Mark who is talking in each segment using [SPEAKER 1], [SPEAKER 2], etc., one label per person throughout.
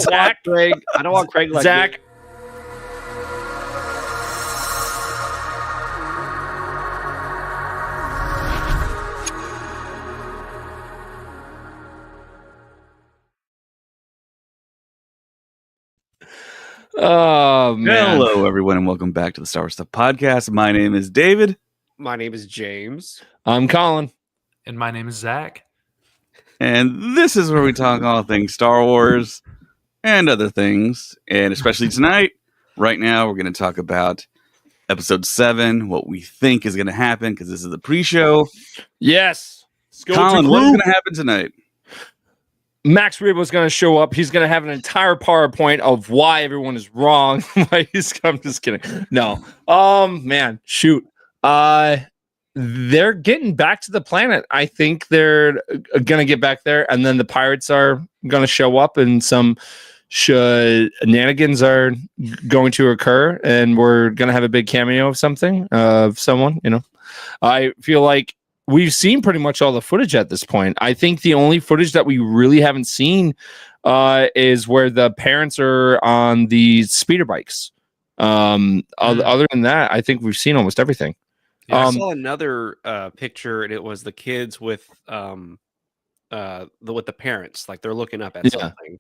[SPEAKER 1] Zach,
[SPEAKER 2] Craig. I don't want Craig like
[SPEAKER 1] Zach.
[SPEAKER 2] me.
[SPEAKER 1] Oh, man.
[SPEAKER 3] Hello, everyone, and welcome back to the Star Wars Stuff Podcast. My name is David.
[SPEAKER 2] My name is James.
[SPEAKER 1] I'm Colin.
[SPEAKER 4] And my name is Zach.
[SPEAKER 3] And this is where we talk all things Star Wars and other things. And especially tonight, right now, we're going to talk about Episode 7, what we think is going to happen, because this is the pre-show.
[SPEAKER 1] Yes.
[SPEAKER 3] Colin, what's going to happen tonight?
[SPEAKER 1] Max Rebo's going to show up. He's going to have an entire PowerPoint of why everyone is wrong. I'm just kidding. No. Man, shoot. They're getting back to the planet. I think they're going to get back there, and then the pirates are going to show up, and some shenanigans are going to occur, and we're going to have a big cameo of someone. I feel like we've seen pretty much all the footage at this point. I think the only footage that we really haven't seen is where the parents are on the speeder bikes. Other than that, I think we've seen almost everything.
[SPEAKER 2] Yeah, I saw another picture, and it was the kids with the parents, like they're looking up at something.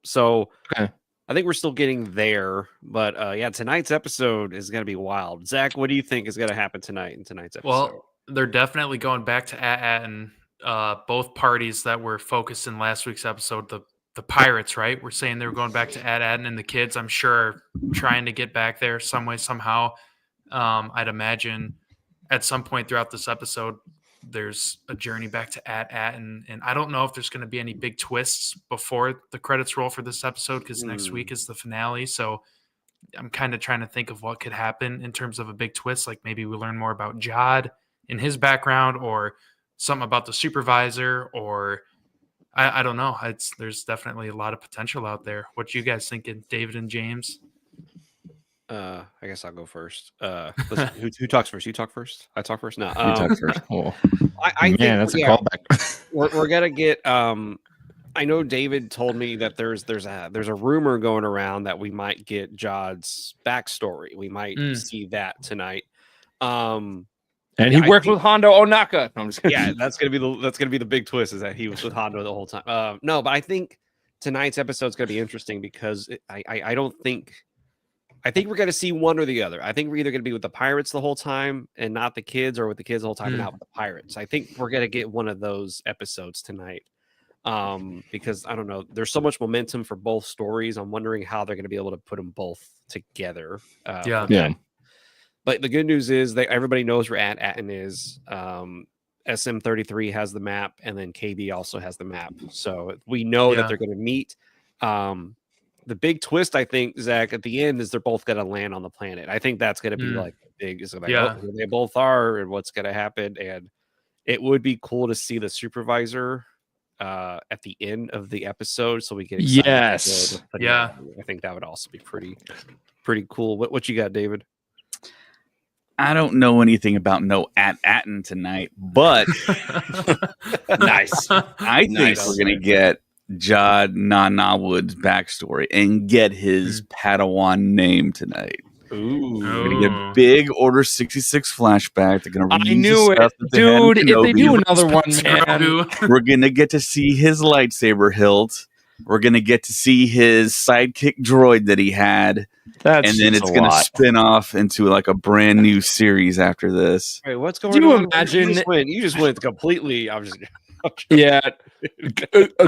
[SPEAKER 2] So
[SPEAKER 1] okay.
[SPEAKER 2] I think we're still getting there, but tonight's episode is going to be wild. Zach, what do you think is going to happen tonight in tonight's episode?
[SPEAKER 4] Well, they're definitely going back to AT-AT and both parties that were focused in last week's episode. The pirates, right? We're saying they were going back to AT-AT, and the kids, I'm sure, trying to get back there some way, somehow. I'd imagine at some point throughout this episode, there's a journey back to AT-AT, and I don't know if there's going to be any big twists before the credits roll for this episode, because next week is the finale. So I'm kind of trying to think of what could happen in terms of a big twist. Like maybe we learn more about Jod in his background, or something about the supervisor, or I don't know. There's definitely a lot of potential out there. What you guys thinking, David and James?
[SPEAKER 2] I guess I'll go first. Who talks first? You talk first? I talk first? No.
[SPEAKER 3] You talk first.
[SPEAKER 2] I think
[SPEAKER 1] that's a callback.
[SPEAKER 2] we're gonna get. I know David told me that there's a rumor going around that we might get Jod's backstory. We might see that tonight.
[SPEAKER 1] And he worked with Hondo Ohnaka. No, I'm just kidding.
[SPEAKER 2] Yeah, that's gonna be the big twist, is that he was with Hondo the whole time. No, but I think tonight's episode is gonna be interesting because I think we're going to see one or the other. I think we're either going to be with the pirates the whole time and not the kids, or with the kids the whole time and not with the pirates. I think we're going to get one of those episodes tonight because, I don't know, there's so much momentum for both stories. I'm wondering how they're going to be able to put them both together.
[SPEAKER 1] Yeah.
[SPEAKER 2] But the good news is that everybody knows where AT-AT is. SM33 has the map, and then KB also has the map. So we know that they're going to meet. The big twist, I think, Zach, at the end is they're both going to land on the planet. I think that's going to be like big. It's like, here they both are, and what's going to happen. And it would be cool to see the supervisor at the end of the episode, so we get excited.
[SPEAKER 1] Yes,
[SPEAKER 4] yeah.
[SPEAKER 2] I think that would also be pretty cool. What you got, David?
[SPEAKER 3] I don't know anything about AT-AT tonight, but
[SPEAKER 1] nice.
[SPEAKER 3] I think we're going to get Jod Nanawood's backstory and get his Padawan name tonight.
[SPEAKER 2] Ooh.
[SPEAKER 3] We're going to get big Order 66 flashback. They're going to
[SPEAKER 1] I knew it. Dude, if they do another one, man.
[SPEAKER 3] We're going to get to see his lightsaber hilt. We're going to get to see his sidekick droid that he had. And then it's going to spin off into like a brand new series after this.
[SPEAKER 2] Wait, what's going on?
[SPEAKER 1] Do you imagine?
[SPEAKER 2] You just went completely.
[SPEAKER 1] Yeah.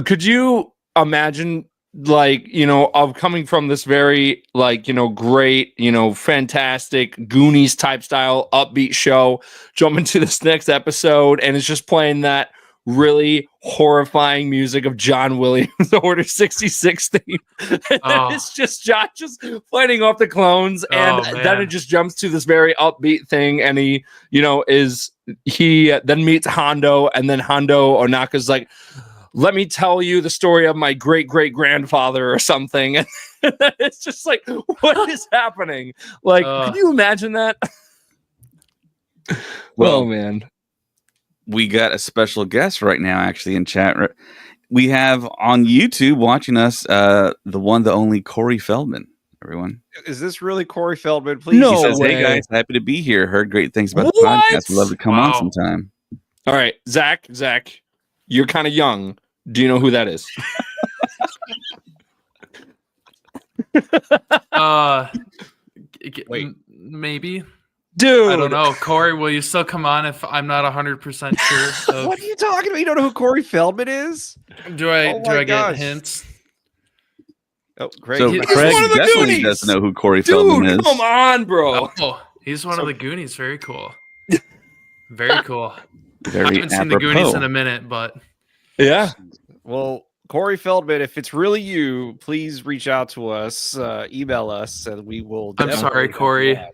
[SPEAKER 1] Could you imagine, like, of coming from this very, like, great, fantastic Goonies type style upbeat show, jump into this next episode, and it's just playing that really horrifying music of John Williams, the Order 66 theme. It's just John just fighting off the clones, and then it just jumps to this very upbeat thing, and he then meets Hondo, and then Hondo Ohnaka's like, let me tell you the story of my great-great-grandfather or something. And it's just like, what is happening? Like, can you imagine that?
[SPEAKER 3] Well,
[SPEAKER 1] man.
[SPEAKER 3] We got a special guest right now, actually, in chat. we have on YouTube watching us the one, the only Corey Feldman. Everyone,
[SPEAKER 2] is this really Corey Feldman? Please.
[SPEAKER 1] No
[SPEAKER 3] he says,
[SPEAKER 1] way.
[SPEAKER 3] "Hey guys, happy to be here. Heard great things about the
[SPEAKER 1] What?
[SPEAKER 3] podcast. Would love to come on
[SPEAKER 4] Wow.
[SPEAKER 3] sometime."
[SPEAKER 1] All right, Zach, you're kind of young. Do you know who that is?
[SPEAKER 2] Wait.
[SPEAKER 4] Maybe.
[SPEAKER 1] Dude,
[SPEAKER 4] I don't know. Corey, will you still come on if I'm not 100% sure? Of,
[SPEAKER 2] What are you talking about? You don't know who Corey Feldman is?
[SPEAKER 4] do I
[SPEAKER 2] Oh my
[SPEAKER 4] get
[SPEAKER 2] gosh.
[SPEAKER 4] hints?
[SPEAKER 2] Oh, great.
[SPEAKER 3] So
[SPEAKER 4] He's
[SPEAKER 3] Craig
[SPEAKER 1] one of the
[SPEAKER 3] definitely
[SPEAKER 1] Goonies!
[SPEAKER 3] doesn't know who Corey Feldman
[SPEAKER 1] Dude,
[SPEAKER 3] is.
[SPEAKER 1] come on, bro.
[SPEAKER 4] Oh, he's one of the Goonies. Very cool. Very cool. I
[SPEAKER 3] Very
[SPEAKER 4] haven't seen the Goonies
[SPEAKER 3] apropos.
[SPEAKER 4] in a minute, but
[SPEAKER 1] Yeah.
[SPEAKER 2] Well, Corey Feldman, if it's really you, please reach out to us, email us, and we will.
[SPEAKER 4] I'm
[SPEAKER 2] definitely
[SPEAKER 4] sorry,
[SPEAKER 2] help you
[SPEAKER 4] Corey.
[SPEAKER 2] out.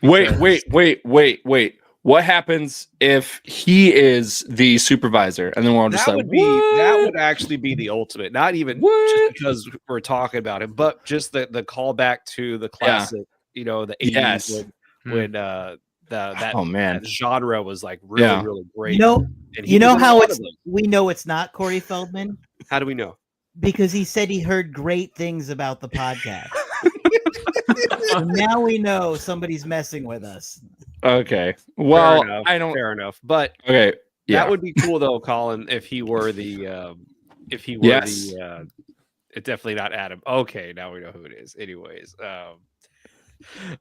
[SPEAKER 1] Wait. What happens if he is the supervisor? And then we're all just
[SPEAKER 2] That
[SPEAKER 1] like,
[SPEAKER 2] that
[SPEAKER 1] what?
[SPEAKER 2] would actually be the ultimate. Not even
[SPEAKER 1] What?
[SPEAKER 2] just because we're talking about it, but just the callback to the classic, the 80s
[SPEAKER 1] Yes.
[SPEAKER 2] when that
[SPEAKER 1] Oh man.
[SPEAKER 2] that genre was like really,
[SPEAKER 1] Yeah.
[SPEAKER 2] really great.
[SPEAKER 5] You know,
[SPEAKER 2] And he
[SPEAKER 5] you know
[SPEAKER 2] was in a
[SPEAKER 5] how
[SPEAKER 2] lot
[SPEAKER 5] it's
[SPEAKER 2] of them.
[SPEAKER 5] we know it's not Corey Feldman
[SPEAKER 2] How do we know?
[SPEAKER 5] because he said he heard great things about the podcast. So now we know somebody's messing with us.
[SPEAKER 1] Okay. Well,
[SPEAKER 2] Fair enough,
[SPEAKER 1] I don't.
[SPEAKER 2] fair enough. But
[SPEAKER 1] Okay. Yeah.
[SPEAKER 2] that would be cool though, Colin, if he were the
[SPEAKER 1] Yes.
[SPEAKER 2] it's definitely not Adam. Okay, now we know who it is. Anyways.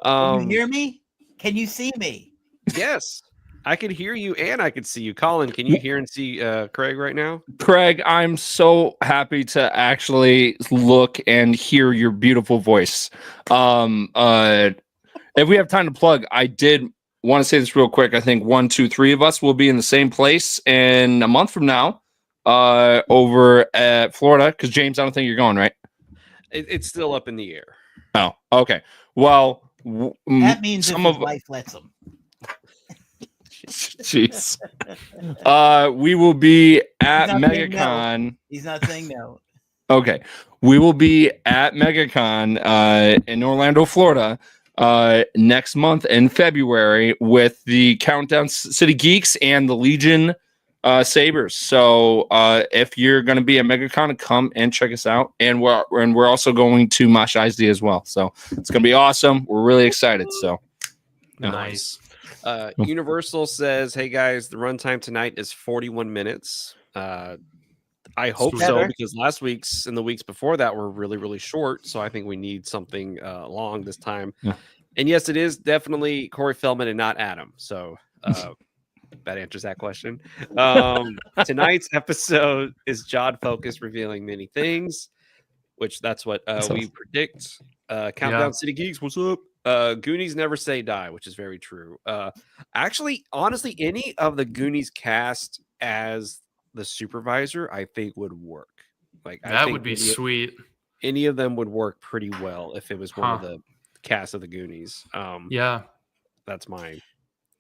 [SPEAKER 5] Can you hear me? Can you see me?
[SPEAKER 2] Yes. I can hear you and I can see you. Colin, can you hear and see Craig right now?
[SPEAKER 1] Craig, I'm so happy to actually look and hear your beautiful voice. If we have time to plug, I did want to say this real quick. I think 1, 2, 3 of us will be in the same place in a month from now, over at Florida. Because James, I don't think you're going, right?
[SPEAKER 2] It's still up in the air.
[SPEAKER 1] Oh, okay. Well,
[SPEAKER 5] That means
[SPEAKER 1] some
[SPEAKER 5] if his
[SPEAKER 1] of
[SPEAKER 5] wife lets him.
[SPEAKER 1] jeez. We will be at
[SPEAKER 5] not saying no.
[SPEAKER 1] MegaCon.
[SPEAKER 5] He's not saying no.
[SPEAKER 1] Okay. We will be at MegaCon in Orlando, Florida next month in February with the Countdown City Geeks and the Legion Sabers. So if you're going to be at MegaCon, come and check us out. And we're also going to Mosh ISD as well. So it's going to be awesome. We're really excited. So
[SPEAKER 4] nice.
[SPEAKER 2] Universal says, "Hey guys, the runtime tonight is 41 minutes. I hope so
[SPEAKER 5] Better.
[SPEAKER 2] because last week's and the weeks before that were really, really short. So I think we need something long this time.
[SPEAKER 1] Yeah.
[SPEAKER 2] And yes, it is definitely Corey Feldman and not Adam. So that answers that question. Tonight's episode is John Focus revealing many things, which that's what we predict. Countdown City Geeks, what's up? Goonies never say die, which is very true. Actually, honestly, any of the Goonies cast as the supervisor, I think would work. Like I
[SPEAKER 4] That
[SPEAKER 2] think
[SPEAKER 4] would be sweet.
[SPEAKER 2] Any of them would work pretty well if it was one of the cast of the Goonies.
[SPEAKER 4] Yeah.
[SPEAKER 2] That's mine.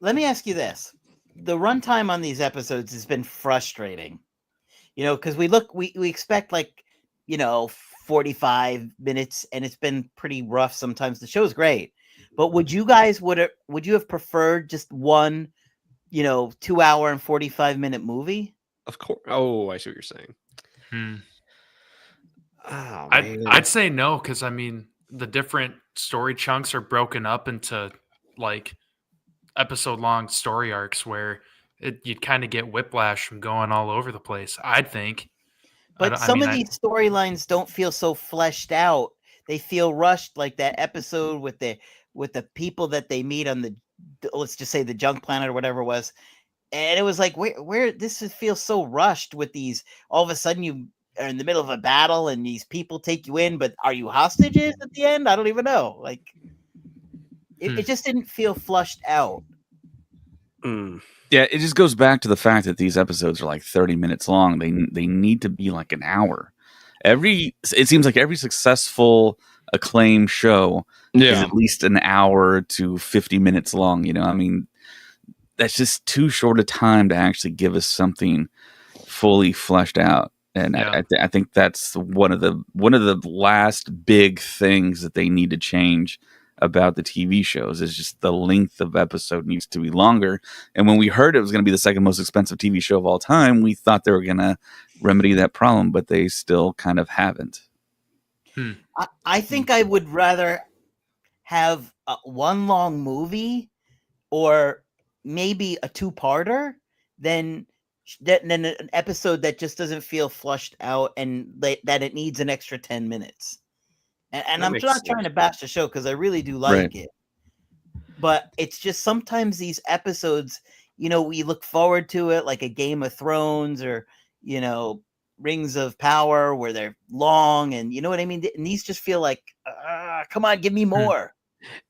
[SPEAKER 5] Let me ask you this. The runtime on these episodes has been frustrating. Because we expect 45 minutes and it's been pretty rough sometimes. The show's great. But would you have preferred just one, 2 hour and 45-minute movie?
[SPEAKER 2] Of course. Oh, I see what you're saying. Oh,
[SPEAKER 4] I'd say no, because I mean the different story chunks are broken up into like episode long story arcs where you'd kind of get whiplash from going all over the place, I'd think.
[SPEAKER 5] But some of these storylines don't feel so fleshed out. They feel rushed, like that episode with the people that they meet on the, let's just say the junk planet or whatever it was. And it was like, where this feels so rushed with these, all of a sudden you are in the middle of a battle and these people take you in, but are you hostages at the end? I don't even know. Like it just didn't feel flushed out.
[SPEAKER 3] Yeah, it just goes back to the fact that these episodes are like 30 minutes long. They need to be like an hour. It seems like every successful acclaimed show is at least an hour to 50 minutes long. I mean, that's just too short a time to actually give us something fully fleshed out. And I think that's one of the last big things that they need to change about the TV shows. It's just the length of episode needs to be longer. And when we heard it was going to be the second most expensive TV show of all time, we thought they were going to remedy that problem, but they still kind of haven't.
[SPEAKER 5] I think I would rather have one long movie or maybe a two-parter than an episode that just doesn't feel flushed out and that it needs an extra 10 minutes. And I'm not trying to bash the show because I really do like it. But it's just sometimes these episodes, we look forward to it like a Game of Thrones or, Rings of Power where they're long and you know what I mean? And these just feel like, come on, give me more.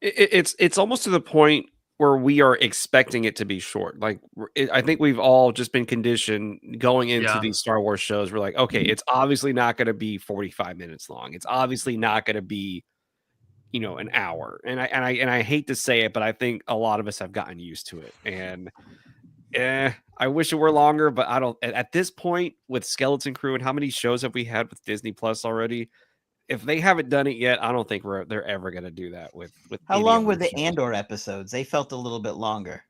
[SPEAKER 2] It's almost to the point where we are expecting it to be short. Like I think we've all just been conditioned going into these Star Wars shows. We're like, okay, it's obviously not going to be 45 minutes long. It's obviously not going to be, an hour. And I hate to say it, but I think a lot of us have gotten used to it. And I wish it were longer, but I don't. At this point, with Skeleton Crew and how many shows have we had with Disney Plus already? If they haven't done it yet, I don't think they're ever going to do that with.
[SPEAKER 5] How long were the Andor episodes? They felt a little bit longer.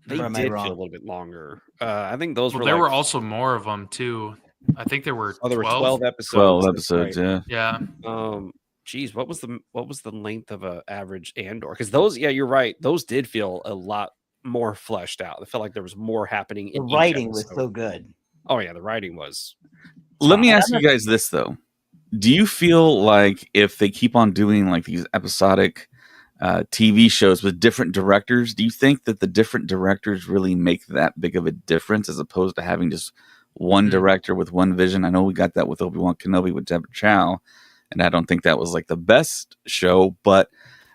[SPEAKER 2] They did feel a little bit longer. I think those were.
[SPEAKER 4] There were also more of them too. I think there were.
[SPEAKER 2] 12 episodes.
[SPEAKER 3] 12 episodes,
[SPEAKER 2] right.
[SPEAKER 4] Yeah.
[SPEAKER 2] Geez, what was the length of a average Andor? Because those, you're right. Those did feel a lot more fleshed out. I felt like there was more happening.
[SPEAKER 5] The writing was so good.
[SPEAKER 2] Oh yeah, the writing was.
[SPEAKER 3] Let me ask you guys this though. Do you feel like if they keep on doing like these episodic TV shows with different directors, do you think that the different directors really make that big of a difference as opposed to having just one director with one vision? I know we got that with Obi-Wan Kenobi with Deborah Chow, and I don't think that was like the best show, but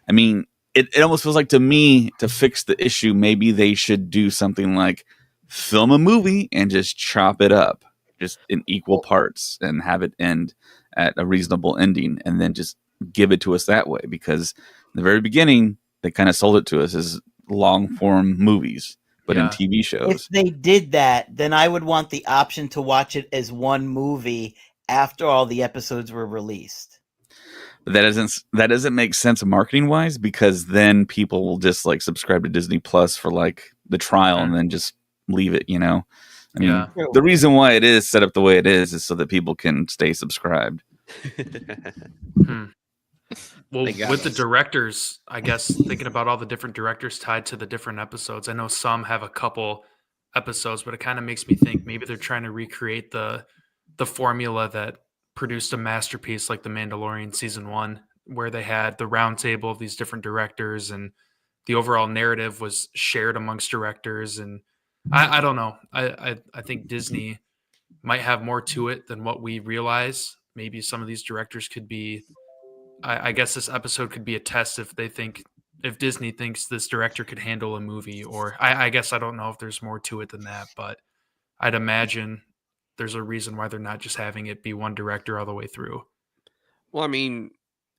[SPEAKER 3] I mean, it almost feels like to me to fix the issue, maybe they should do something like film a movie and just chop it up just in equal parts and have it end at a reasonable ending and then just give it to us that way, because in the very beginning they kind of sold it to us as long form movies, but in TV shows.
[SPEAKER 5] If they did that, then I would want the option to watch it as one movie after all the episodes were released.
[SPEAKER 3] But that doesn't make sense marketing wise, because then people will just like subscribe to Disney Plus for like the trial and then just leave it, I mean, the reason why it is set up the way it is so that people can stay subscribed.
[SPEAKER 4] Well, with the directors, I guess thinking about all the different directors tied to the different episodes, I know some have a couple episodes, but it kind of makes me think maybe they're trying to recreate the formula that produced a masterpiece like The Mandalorian season 1, where they had the round table of these different directors and the overall narrative was shared amongst directors. And I don't know. I think Disney might have more to it than what we realize. Maybe some of these directors could be, I guess this episode could be a test if Disney thinks this director could handle a movie, or I guess I don't know if there's more to it than that, but I'd imagine there's a reason why they're not just having it be one director all the way through.
[SPEAKER 2] Well, I mean,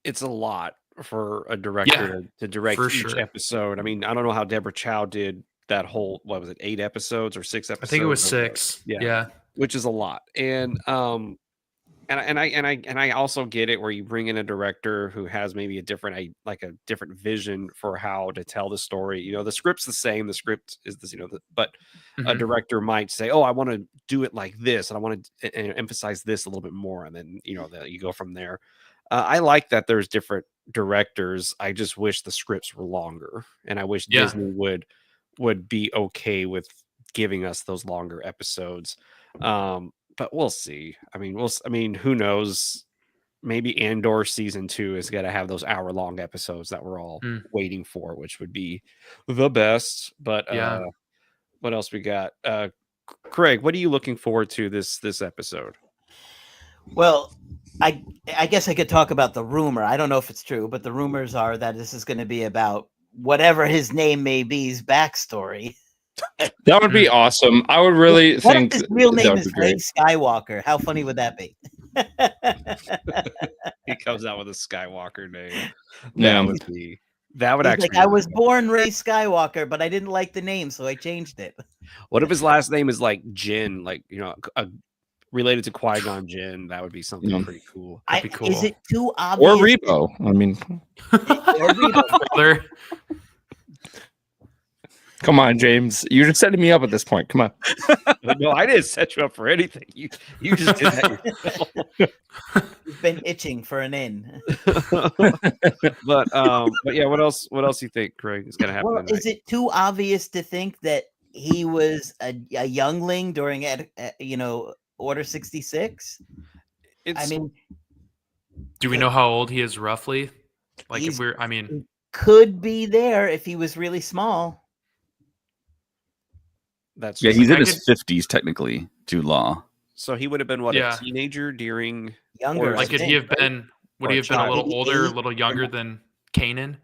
[SPEAKER 2] it's a lot for a director to direct each episode. I mean, I don't know how Deborah Chow did that whole, 8 episodes or 6 episodes?
[SPEAKER 4] I think it was 6. Yeah.
[SPEAKER 2] Which is a lot. And I also get it where you bring in a director who has maybe a different vision for how to tell the story. The script's the same. The script is this, but a director might say, "Oh, I want to do it like this, and I want to emphasize this a little bit more," and then that you go from there. I like that there's different directors. I just wish the scripts were longer, and I wish Disney would be okay with giving us those longer episodes. But we'll see. I mean, who knows? Maybe Andor season 2 is going to have those hour-long episodes that we're all waiting for, which would be the best. But what else we got? Craig, what are you looking forward to this episode?
[SPEAKER 5] Well, I guess I could talk about the rumor. I don't know if it's true, but the rumors are that this is going to be about whatever his name may be's backstory.
[SPEAKER 1] That would be awesome. I would really think
[SPEAKER 5] his real name is Ray Skywalker. How funny would that be?
[SPEAKER 2] He comes out with a Skywalker name.
[SPEAKER 5] That would actually. I was born Ray Skywalker, but I didn't like the name, so I changed it.
[SPEAKER 2] What if his last name is like Jin, like related to Qui-Gon Jinn. That would be something pretty cool.
[SPEAKER 4] That'd be cool.
[SPEAKER 5] Is it too obvious?
[SPEAKER 1] Or Rebo. I mean,
[SPEAKER 5] Or Rebo.
[SPEAKER 4] Brother.
[SPEAKER 1] come on, James. You're just setting me up at this point. Come on.
[SPEAKER 2] No, I didn't set you up for anything. You just did that yourself.
[SPEAKER 5] You've been itching for an in.
[SPEAKER 2] But yeah, what else you think, Craig, is gonna happen?
[SPEAKER 5] Well, is it too obvious to think that he was a youngling during Order 66? I mean,
[SPEAKER 4] do we know how old he is roughly? Like,
[SPEAKER 5] He's-
[SPEAKER 4] if
[SPEAKER 5] could be there if he was really small.
[SPEAKER 2] that's
[SPEAKER 3] Yeah,
[SPEAKER 2] just-
[SPEAKER 3] he's in
[SPEAKER 4] I
[SPEAKER 3] his 50s technically, Jude Law.
[SPEAKER 2] so he would have been what,
[SPEAKER 4] Yeah.
[SPEAKER 2] a teenager during
[SPEAKER 5] Younger.
[SPEAKER 2] Or
[SPEAKER 4] like, could he have been? Would
[SPEAKER 2] Or
[SPEAKER 4] he
[SPEAKER 2] a
[SPEAKER 4] have been a
[SPEAKER 2] child.
[SPEAKER 4] little older, a
[SPEAKER 5] 88?
[SPEAKER 4] little younger than Kanan?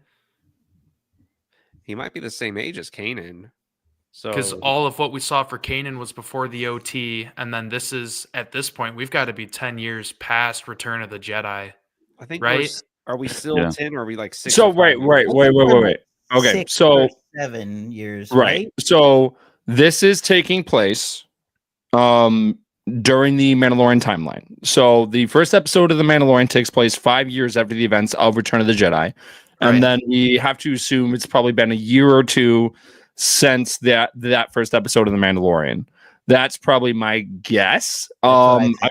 [SPEAKER 2] he might be the same age as Kanan. So
[SPEAKER 4] Because all of what we saw for Kanan was before the OT, and then this is at this point we've got to be 10 years past Return of the Jedi.
[SPEAKER 2] I think
[SPEAKER 4] right?
[SPEAKER 2] are we still
[SPEAKER 3] Yeah.
[SPEAKER 2] 10 or are we like 6?
[SPEAKER 1] So
[SPEAKER 2] or 5
[SPEAKER 1] wait.
[SPEAKER 2] years?
[SPEAKER 1] Okay,
[SPEAKER 5] 6
[SPEAKER 1] so
[SPEAKER 5] or 7 years,
[SPEAKER 1] right. So this is taking place during the Mandalorian timeline. So the first episode of the Mandalorian takes place 5 years after the events of Return of the Jedi. And
[SPEAKER 4] Right.
[SPEAKER 1] then we have to assume it's probably been a year or two since that first episode of the Mandalorian. That's probably my guess.
[SPEAKER 5] what I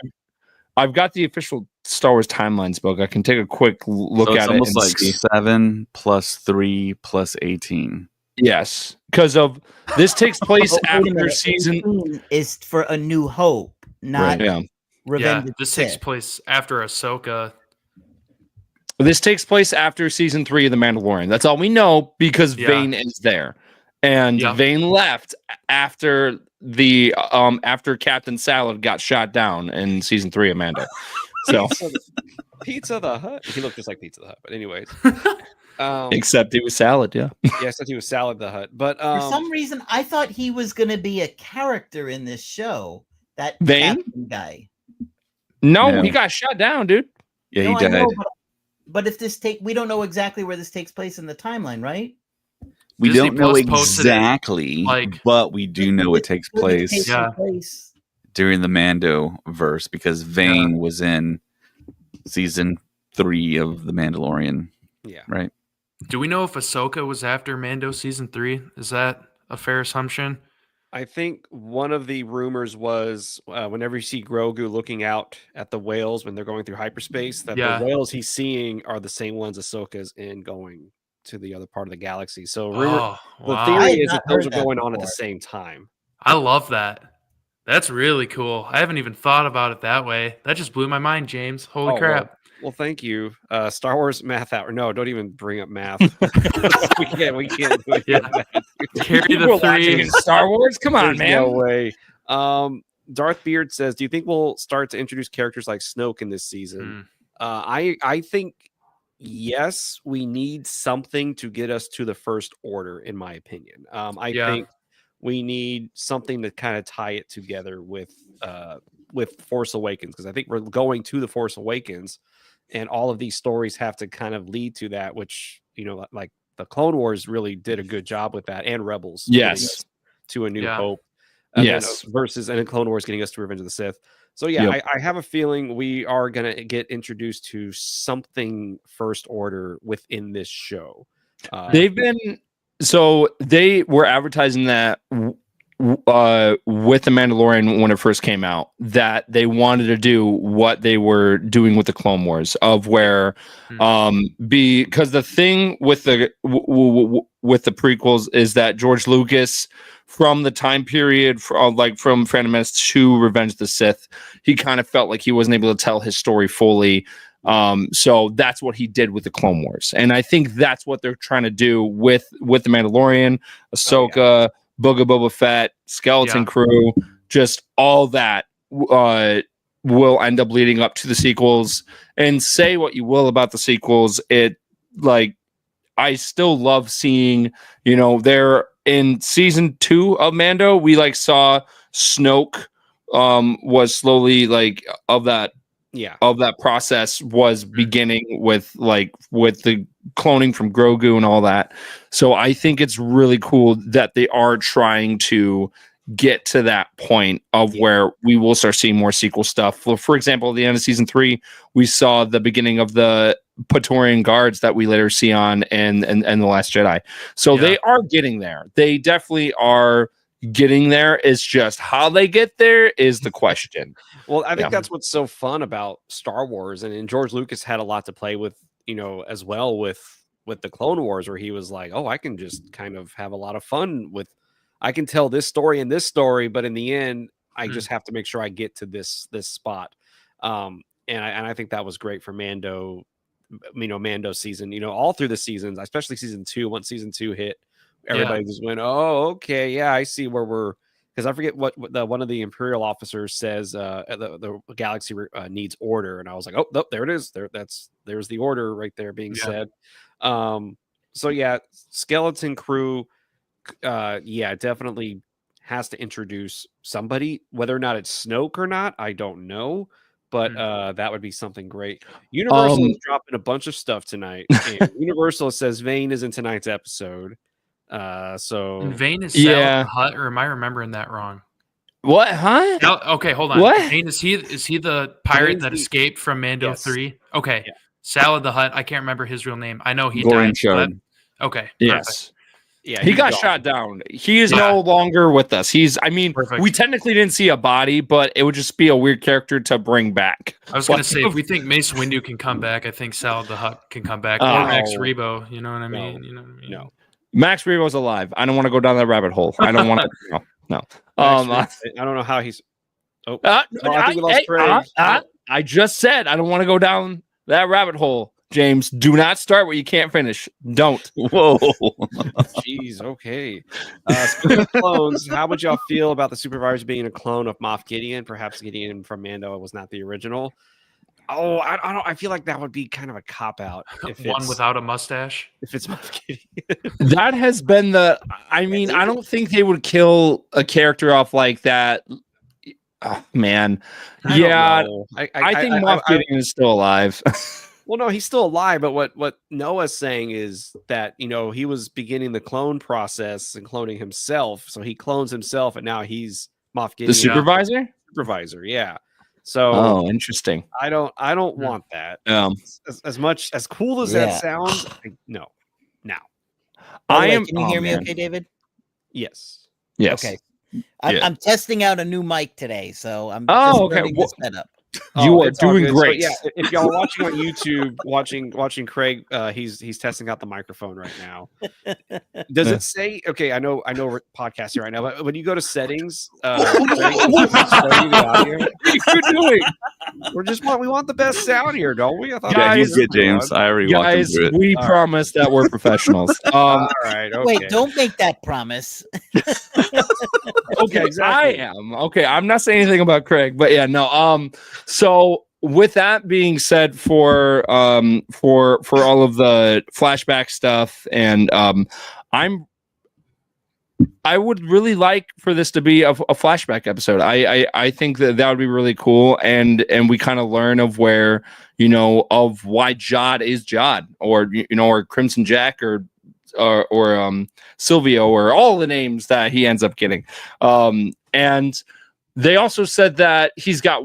[SPEAKER 1] I've got the official Star Wars timelines book. I can take a quick look
[SPEAKER 3] So it's
[SPEAKER 1] at it
[SPEAKER 3] almost
[SPEAKER 1] and
[SPEAKER 3] like
[SPEAKER 1] see.
[SPEAKER 3] 7 plus 3 plus 18.
[SPEAKER 1] Yes, because of this takes place
[SPEAKER 5] But wait a
[SPEAKER 1] after
[SPEAKER 5] minute,
[SPEAKER 1] season.
[SPEAKER 5] 18 is for A New Hope, not
[SPEAKER 1] Yeah,
[SPEAKER 5] Revenge
[SPEAKER 4] Yeah,
[SPEAKER 5] of
[SPEAKER 4] this
[SPEAKER 5] the
[SPEAKER 4] takes
[SPEAKER 5] Sith.
[SPEAKER 4] place after Ahsoka.
[SPEAKER 1] this takes place after season 3 of the Mandalorian. That's all we know because
[SPEAKER 4] Yeah.
[SPEAKER 1] Vane is there, and
[SPEAKER 4] Yep.
[SPEAKER 1] Vane left after the after Captain Salad got shot down in season 3 of Mando. So
[SPEAKER 2] Pizza the Hut. He looked just like Pizza the Hut, but anyways.
[SPEAKER 1] except it was salad. Yeah,
[SPEAKER 2] Yeah, I said he was Salad the Hut, but
[SPEAKER 5] For some reason, I thought he was going to be a character in this show. That
[SPEAKER 1] Vane?
[SPEAKER 5] captain guy.
[SPEAKER 1] no,
[SPEAKER 3] Yeah.
[SPEAKER 1] he got shot down, dude.
[SPEAKER 3] Yeah,
[SPEAKER 5] No,
[SPEAKER 3] he
[SPEAKER 5] I
[SPEAKER 3] died.
[SPEAKER 5] know, but if this we don't know exactly where this takes place in the timeline, right?
[SPEAKER 3] We
[SPEAKER 4] Disney
[SPEAKER 3] don't know
[SPEAKER 4] Plus posted it,
[SPEAKER 3] exactly,
[SPEAKER 4] like-
[SPEAKER 3] but we do know it takes
[SPEAKER 5] Would it take
[SPEAKER 3] place
[SPEAKER 4] Yeah.
[SPEAKER 5] place?
[SPEAKER 3] during the Mando verse because Vane was in season 3 of The Mandalorian,
[SPEAKER 2] yeah.
[SPEAKER 3] right?
[SPEAKER 4] Do we know if Ahsoka was after Mando season 3? Is that a fair assumption?
[SPEAKER 2] I think one of the rumors was whenever you see Grogu looking out at the whales when they're going through hyperspace, that
[SPEAKER 4] Yeah.
[SPEAKER 2] the whales he's seeing are the same ones Ahsoka's in going to the other part of the galaxy. So rumor,
[SPEAKER 4] Oh,
[SPEAKER 2] the
[SPEAKER 4] wow.
[SPEAKER 5] I
[SPEAKER 2] theory
[SPEAKER 5] had
[SPEAKER 2] is that
[SPEAKER 5] not
[SPEAKER 2] those
[SPEAKER 5] heard
[SPEAKER 2] are
[SPEAKER 5] that
[SPEAKER 2] going on at the
[SPEAKER 5] before.
[SPEAKER 2] same time.
[SPEAKER 4] I love that. That's really cool. I haven't even thought about it that way. That just blew my mind, James. Holy
[SPEAKER 2] Oh,
[SPEAKER 4] crap.
[SPEAKER 2] Well, thank you. Star Wars math hour. No, don't even bring up math. we can't do it.
[SPEAKER 4] Yeah. Carry
[SPEAKER 1] We're
[SPEAKER 4] the
[SPEAKER 1] watching
[SPEAKER 4] 3.
[SPEAKER 1] in Star Wars. Come on,
[SPEAKER 2] There's
[SPEAKER 1] man.
[SPEAKER 2] no way. Darth Beard says, "Do you think we'll start to introduce characters like Snoke in this season?" I think yes. We need something to get us to the First Order, in my opinion. I think we need something to kind of tie it together with Force Awakens, because I think we're going to the Force Awakens, and all of these stories have to kind of lead to that. Which like the Clone Wars really did a good job with that, and Rebels. getting
[SPEAKER 1] Yes.
[SPEAKER 2] us to A New
[SPEAKER 4] Yeah.
[SPEAKER 2] Hope. And then,
[SPEAKER 1] Yes.
[SPEAKER 2] versus and then Clone Wars getting us to Revenge of the Sith. So yeah,
[SPEAKER 1] Yep.
[SPEAKER 2] I have a feeling we are gonna get introduced to something First Order within this show.
[SPEAKER 1] They've been they were advertising that with the Mandalorian when it first came out, that they wanted to do what they were doing with the Clone Wars, of where because the thing with the with the prequels is that George Lucas, from the time period from Phantom Menace to Revenge of the Sith, he kind of felt like he wasn't able to tell his story fully. So that's what he did with the Clone Wars, and I think that's what they're trying to do with the Mandalorian, Ahsoka, Boba Fett, Skeleton Crew, just all that will end up leading up to the sequels. And say what you will about the sequels, I still love seeing, they're in season 2 of Mando, we saw Snoke was slowly of that process was beginning with the cloning from Grogu and all that. So I think it's really cool that they are trying to get to that point of where we will start seeing more sequel stuff. For example, at the end of season 3, we saw the beginning of the Praetorian Guards that we later see on and The Last Jedi. So they are getting there. They definitely are getting there. It's just how they get there is the question.
[SPEAKER 2] Well, I think that's what's so fun about Star Wars, and George Lucas had a lot to play with, as well with the Clone Wars, where he was like, oh, I can just kind of have a lot of fun with, I can tell this story and this story, but in the end, I just have to make sure I get to this spot. And I think that was great for Mando, Mando season, all through the seasons, especially season 2. Once season 2 hit, everybody just went, oh, okay, yeah, I see where we're, because I forget what one of the Imperial officers says, the galaxy needs order, and I was like, oh, no, there it is, there's the order right there being said. So yeah, Skeleton Crew, definitely has to introduce somebody. Whether or not it's Snoke or not, I don't know, but that would be something great. Universal is dropping a bunch of stuff tonight. And Universal says Vane is in tonight's episode. So
[SPEAKER 4] and Vane is Salad the Hutt, or am I remembering that wrong?
[SPEAKER 1] What? Huh?
[SPEAKER 4] Okay, hold on.
[SPEAKER 1] What?
[SPEAKER 4] Vane, is he the pirate that escaped from Mando 3? Okay. Salad the Hutt. I can't remember his real name. I know he died. Okay.
[SPEAKER 1] Yes.
[SPEAKER 4] Perfect.
[SPEAKER 2] Yeah,
[SPEAKER 1] he got shot down. He is no longer with us. We technically didn't see a body, but it would just be a weird character to bring back.
[SPEAKER 4] I was going to say, if we think Mace Windu can come back, I think Salad the Hutt can come back. Or Max Rebo. You know what I mean?
[SPEAKER 2] No.
[SPEAKER 1] Max Rebo's alive. I don't want to go down that rabbit hole. I don't want to. No.
[SPEAKER 2] I don't know how he's. I think we lost Craig.
[SPEAKER 1] I just said I don't want to go down that rabbit hole. James, do not start what you can't finish. Don't.
[SPEAKER 3] Whoa.
[SPEAKER 2] Jeez. Okay. Speaking of clones, how would y'all feel about the supervisor being a clone of Moff Gideon? Perhaps Gideon from Mando was not the original. Oh, I don't. I feel like that would be kind of a cop out. If
[SPEAKER 4] one without a mustache.
[SPEAKER 2] If it's Moff Gideon.
[SPEAKER 1] That has been the. I mean, I don't think they would kill a character off like that. Oh, man. I think Moff Gideon is still alive.
[SPEAKER 2] Well, no, he's still alive, but what Noah's saying is that, he was beginning the clone process and cloning himself. So he clones himself, and now he's Moff Gideon.
[SPEAKER 1] The supervisor?
[SPEAKER 2] Supervisor, yeah. So
[SPEAKER 1] interesting.
[SPEAKER 2] I don't want that. As cool as that sounds, no. Now.
[SPEAKER 5] Can you hear me okay, David?
[SPEAKER 2] Yes.
[SPEAKER 5] Okay. I'm testing out a new mic today, so I'm
[SPEAKER 1] learning
[SPEAKER 5] the setup.
[SPEAKER 1] You are doing great.
[SPEAKER 2] So, yeah, if y'all are watching on YouTube, watching Craig, he's testing out the microphone right now. Does it say? Okay, I know we're podcasting right now, but when you go to settings, Craig, the audio? What are you doing? We want the best sound here, don't we? I thought
[SPEAKER 3] he's good, James. I already walked him through it.
[SPEAKER 1] We promise that we're professionals.
[SPEAKER 2] All right. Okay.
[SPEAKER 5] Wait, don't make that promise.
[SPEAKER 1] Okay, exactly. I am. Okay, I'm not saying anything about Craig, but yeah, no. So with that being said, for all of the flashback stuff, and I would really like for this to be a flashback episode. I think that would be really cool, and we kind of learn of where of why Jod is Jod, or Crimson Jack, or Silvio, or all the names that he ends up getting. And they also said that he's got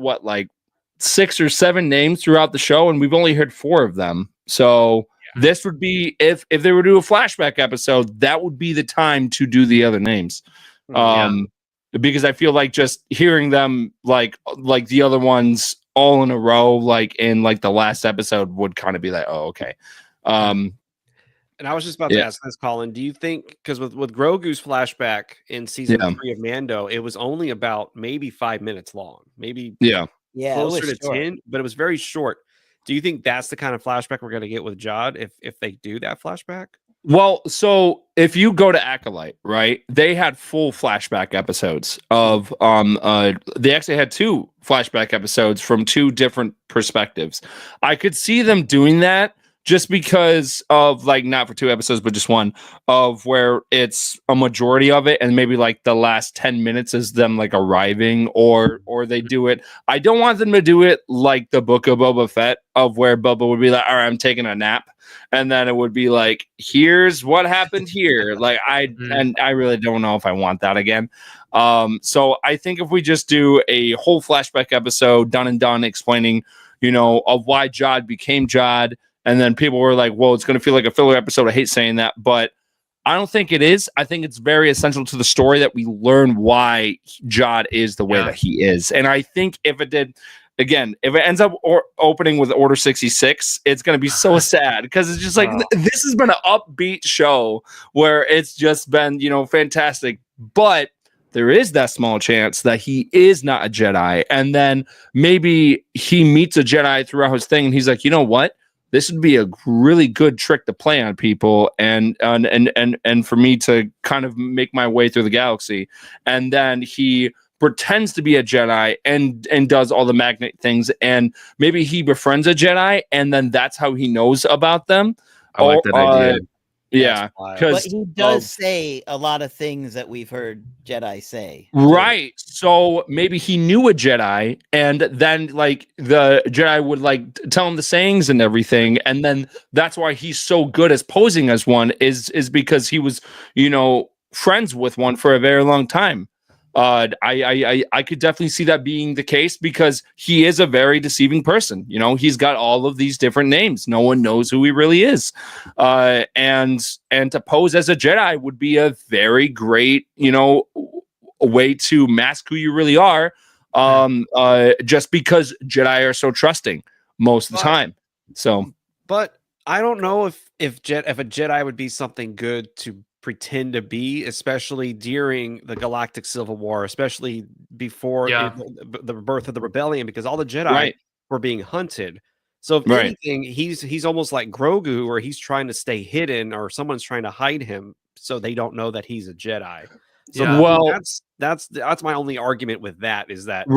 [SPEAKER 1] 6 or 7 names throughout the show, and we've only heard 4 of them. So this would be, if they were to do a flashback episode, that would be the time to do the other names. Because I feel like just hearing them like the other ones all in a row, in the last episode, would kind of be like, oh, okay.
[SPEAKER 2] And I was just about to ask this, Colin. Do you think, because with Grogu's flashback in season 3 of Mando, it was only about maybe 5 minutes long, maybe closer to 10, but it was very short. Do you think that's the kind of flashback we're going to get with Jod if they do that flashback?
[SPEAKER 1] Well, so if you go to Acolyte, right, they had full flashback episodes of they actually had 2 flashback episodes from 2 different perspectives. I could see them doing that just because of not for 2 episodes, but just 1, of where it's a majority of it, and maybe the last 10 minutes is them arriving, or they do it. I don't want them to do it like the Book of Boba Fett, of where Boba would be like, all right, I'm taking a nap, and then it would be here's what happened here. And I really don't know if I want that again. So I think if we just do a whole flashback episode, done and done, explaining, of why Jod became Jod, and then people were like, "Well, it's going to feel like a filler episode." I hate saying that, but I don't think it is. I think it's very essential to the story that we learn why Jod is the way that he is. And I think if it did, again, if it ends up opening with Order 66, it's going to be so sad because it's just like this has been an upbeat show where it's just been, fantastic. But there is that small chance that he is not a Jedi. And then maybe he meets a Jedi throughout his thing and he's like, you know what? This would be a really good trick to play on people and for me to kind of make my way through the galaxy. And then he pretends to be a Jedi and does all the magnet things. And maybe he befriends a Jedi and then that's how he knows about them.
[SPEAKER 3] I like that idea.
[SPEAKER 1] Yeah,
[SPEAKER 5] but he does say a lot of things that we've heard Jedi say.
[SPEAKER 1] Right. So maybe he knew a Jedi, and then like the Jedi would like tell him the sayings and everything, and then that's why he's so good as posing as one is because he was, friends with one for a very long time. I could definitely see that being the case because he is a very deceiving person. He's got all of these different names. No one knows who he really is. And to pose as a Jedi would be a very great, a way to mask who you really are. Just because Jedi are so trusting most of the time. So,
[SPEAKER 2] but I don't know if a Jedi would be something good to pretend to be, especially during the Galactic Civil War, especially before the birth of the rebellion, because all the Jedi were being hunted. So if anything, he's almost like Grogu, where he's trying to stay hidden, or someone's trying to hide him so they don't know that he's a Jedi. So that's my only argument with that is that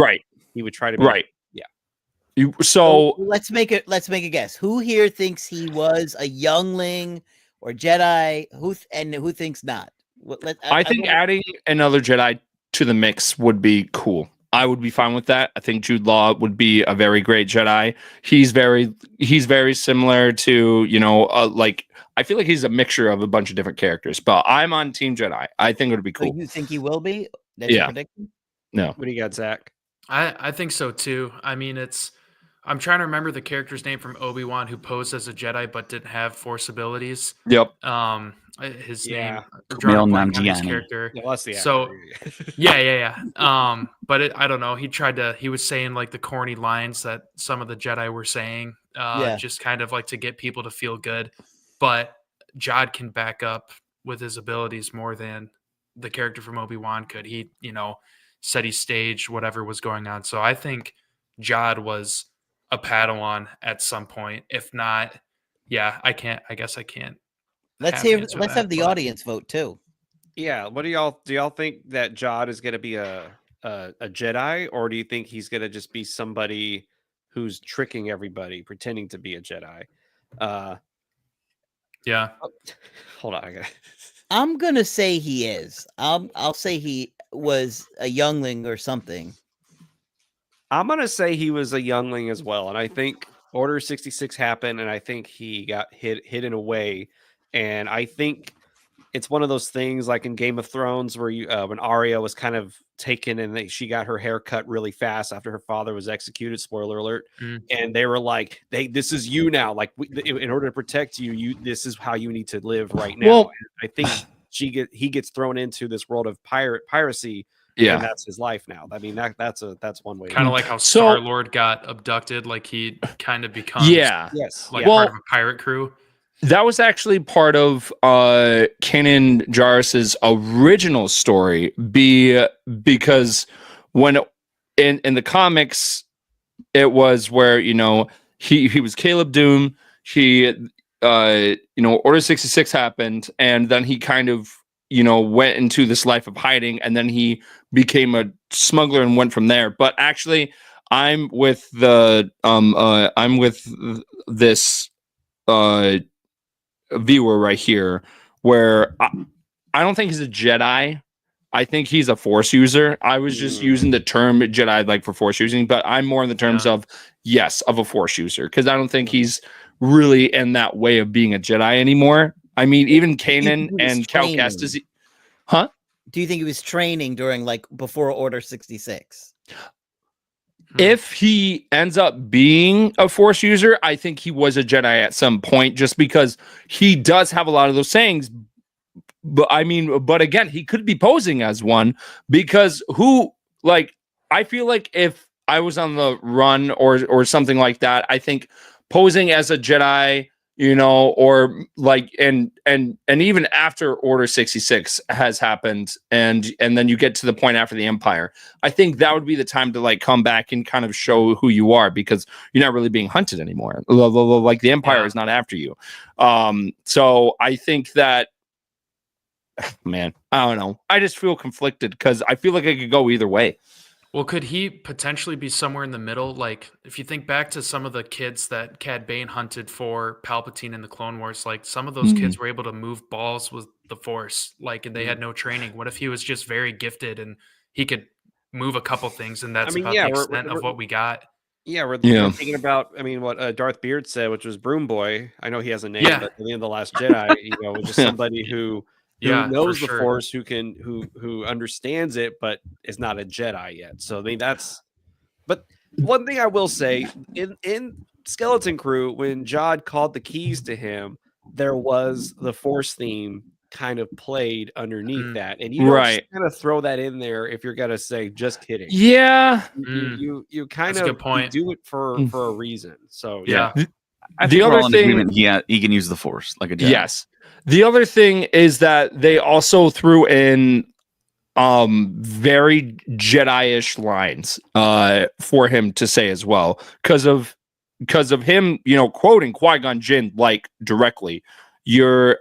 [SPEAKER 2] he would try to be
[SPEAKER 1] So
[SPEAKER 5] let's make a guess. Who here thinks he was a youngling or Jedi? Who thinks not?
[SPEAKER 1] I think adding another Jedi to the mix would be cool. I would be fine with that. I think Jude Law would be a very great Jedi. He's very similar to, like I feel like he's a mixture of a bunch of different characters, but I'm on Team Jedi. I think it would be cool.
[SPEAKER 5] So you think he will be? That's your prediction?
[SPEAKER 1] No.
[SPEAKER 2] What do you got, Zach?
[SPEAKER 4] I think so too. I mean, I'm trying to remember the character's name from Obi-Wan who posed as a Jedi but didn't have Force abilities.
[SPEAKER 1] Yep.
[SPEAKER 4] His name,
[SPEAKER 3] Kumail Nanjiani.
[SPEAKER 4] Character.
[SPEAKER 2] Yeah, well, that's the
[SPEAKER 4] so, yeah. But I don't know. He was saying like the corny lines that some of the Jedi were saying, just kind of like to get people to feel good. But Jod can back up with his abilities more than the character from Obi-Wan could. He, said he staged whatever was going on. So I think Jod was a Padawan at some point. If not, I guess I can't.
[SPEAKER 5] Let's have the audience vote too.
[SPEAKER 2] Yeah, what do y'all think that Jod is going to be a Jedi, or do you think he's going to just be somebody who's tricking everybody, pretending to be a Jedi? Hold on,
[SPEAKER 5] I'm gonna say he is. I'll say he was a youngling or something.
[SPEAKER 2] I'm gonna say he was a youngling as well, and I think Order 66 happened, and I think he got hidden away, and I think it's one of those things like in Game of Thrones where you when Arya was kind of taken and she got her hair cut really fast after her father was executed. Spoiler alert! And they were like, "This is you now. Like, in order to protect you, this is how you need to live right now." Well, I think he gets thrown into this world of piracy. Yeah, and that's his life now. I mean, that's one way.
[SPEAKER 4] Kind of like how Star-Lord got abducted, like he kind of becomes part of a pirate crew.
[SPEAKER 1] That was actually part of Kanan Jarrus's original story, because when in the comics, it was where he was Caleb Doom. He Order 66 happened, and then he kind of went into this life of hiding, and then he became a smuggler and went from there. But actually, I'm with this viewer right here, where I don't think he's a Jedi. I think he's a Force user. I was just using the term Jedi like for Force using, but I'm more in the terms of a Force user, because I don't think he's really in that way of being a Jedi anymore. I mean, even Kanan and Cal Kestis,
[SPEAKER 5] do you think he was training during like before Order 66?
[SPEAKER 1] If he ends up being a Force user, I think he was a Jedi at some point, just because he does have a lot of those sayings. But I mean, but again, he could be posing as one, because I feel like if I was on the run or something like that, I think posing as a Jedi, or like, and even after Order 66 has happened, and then you get to the point after the Empire, I think that would be the time to like come back and kind of show who you are, because you're not really being hunted anymore. Like the Empire is not after you. So I think that, man, I don't know. I just feel conflicted because I feel like it could go either way.
[SPEAKER 4] Well, could he potentially be somewhere in the middle? Like, if you think back to some of the kids that Cad Bane hunted for Palpatine in the Clone Wars, like some of those kids were able to move balls with the Force, like, and they had no training. What if he was just very gifted and he could move a couple things, and that's about the extent of what we got?
[SPEAKER 2] Yeah, we're thinking about, what Darth Beard said, which was Broom Boy. I know he has a name, but at the end of The Last Jedi, was just somebody who knows the Force, who understands it, but is not a Jedi yet. So I mean, but one thing I will say, in Skeleton Crew, when Jod called the keys to him, there was the Force theme kind of played underneath that, and you don't just kind of throw that in there if you're gonna say just kidding.
[SPEAKER 1] Yeah,
[SPEAKER 2] you kind
[SPEAKER 4] That's a good point.
[SPEAKER 2] You do it for a reason. So
[SPEAKER 4] yeah.
[SPEAKER 3] I think we're all in agreement. He can use the Force like a Jedi.
[SPEAKER 1] Yes. The other thing is that they also threw in very Jedi-ish lines for him to say as well, because of him, quoting Qui-Gon Jinn like directly. Your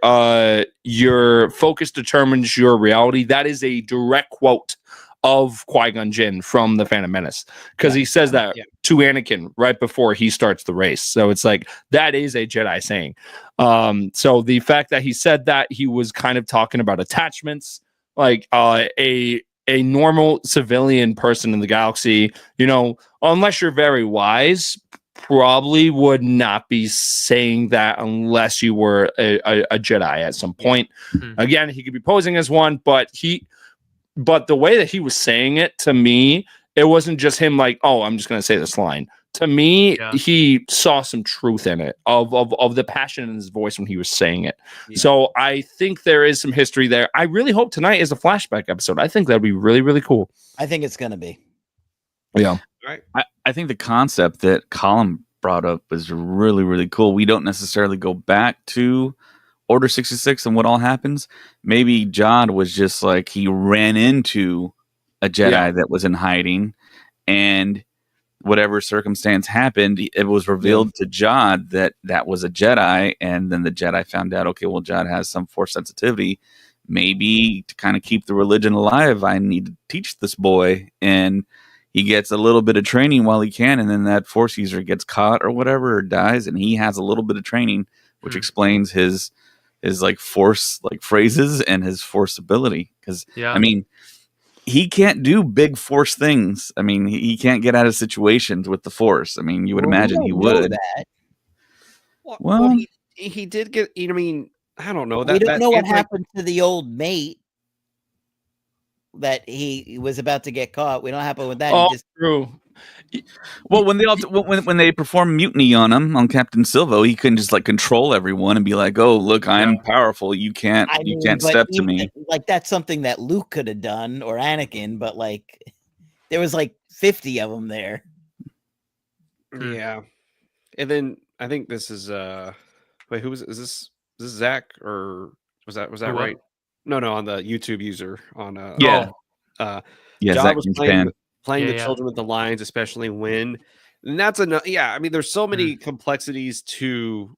[SPEAKER 1] focus determines your reality. That is a direct quote of Qui-Gon Jinn from The Phantom Menace, because he says that to Anakin right before he starts the race. So it's like, that is a Jedi saying. So the fact that he said that, he was kind of talking about attachments, like a normal civilian person in the galaxy, unless you're very wise, probably would not be saying that unless you were a Jedi at some point. Again, he could be posing as one, but the way that he was saying it, to me, it wasn't just him like, oh, I'm just going to say this line. To me, he saw some truth in it, of the passion in his voice when he was saying it. So I think there is some history there. I really hope tonight is a flashback episode. I think that'd be really, really cool.
[SPEAKER 5] I think it's going to be.
[SPEAKER 1] Yeah.
[SPEAKER 2] Right.
[SPEAKER 3] I think the concept that Colin brought up is really, really cool. We don't necessarily go back to Order 66 and what all happens. Maybe Jod was just like, he ran into a Jedi that was in hiding, and whatever circumstance happened, it was revealed to Jod that was a Jedi, and then the Jedi found out, okay, well, Jod has some Force sensitivity. Maybe to kind of keep the religion alive, I need to teach this boy, and he gets a little bit of training while he can, and then that Force user gets caught or whatever, or dies, and he has a little bit of training, which explains his like Force like phrases and his Force ability. Because I mean, he can't do big Force things. I mean, he can't get out of situations with the Force. I mean, you would imagine he would.
[SPEAKER 5] That.
[SPEAKER 2] Well, he did get. I mean, I don't know.
[SPEAKER 5] We don't know what happened to the old mate. That he was about to get caught. We don't happen with that.
[SPEAKER 1] Oh, true.
[SPEAKER 3] Well, when they performed mutiny on him, on Captain Silvo, he couldn't just like control everyone and be like, "Oh, look, I'm powerful. You can't step to me."
[SPEAKER 5] Like, that's something that Luke could have done, or Anakin, but like there was like 50 of them there.
[SPEAKER 2] Yeah, and then I think this is wait, who is this? Is this Zach, or was that right? No, on the YouTube user on
[SPEAKER 3] Zach
[SPEAKER 2] was playing the children with the lines, especially when, and that's enough. Yeah, I mean, there's so many complexities to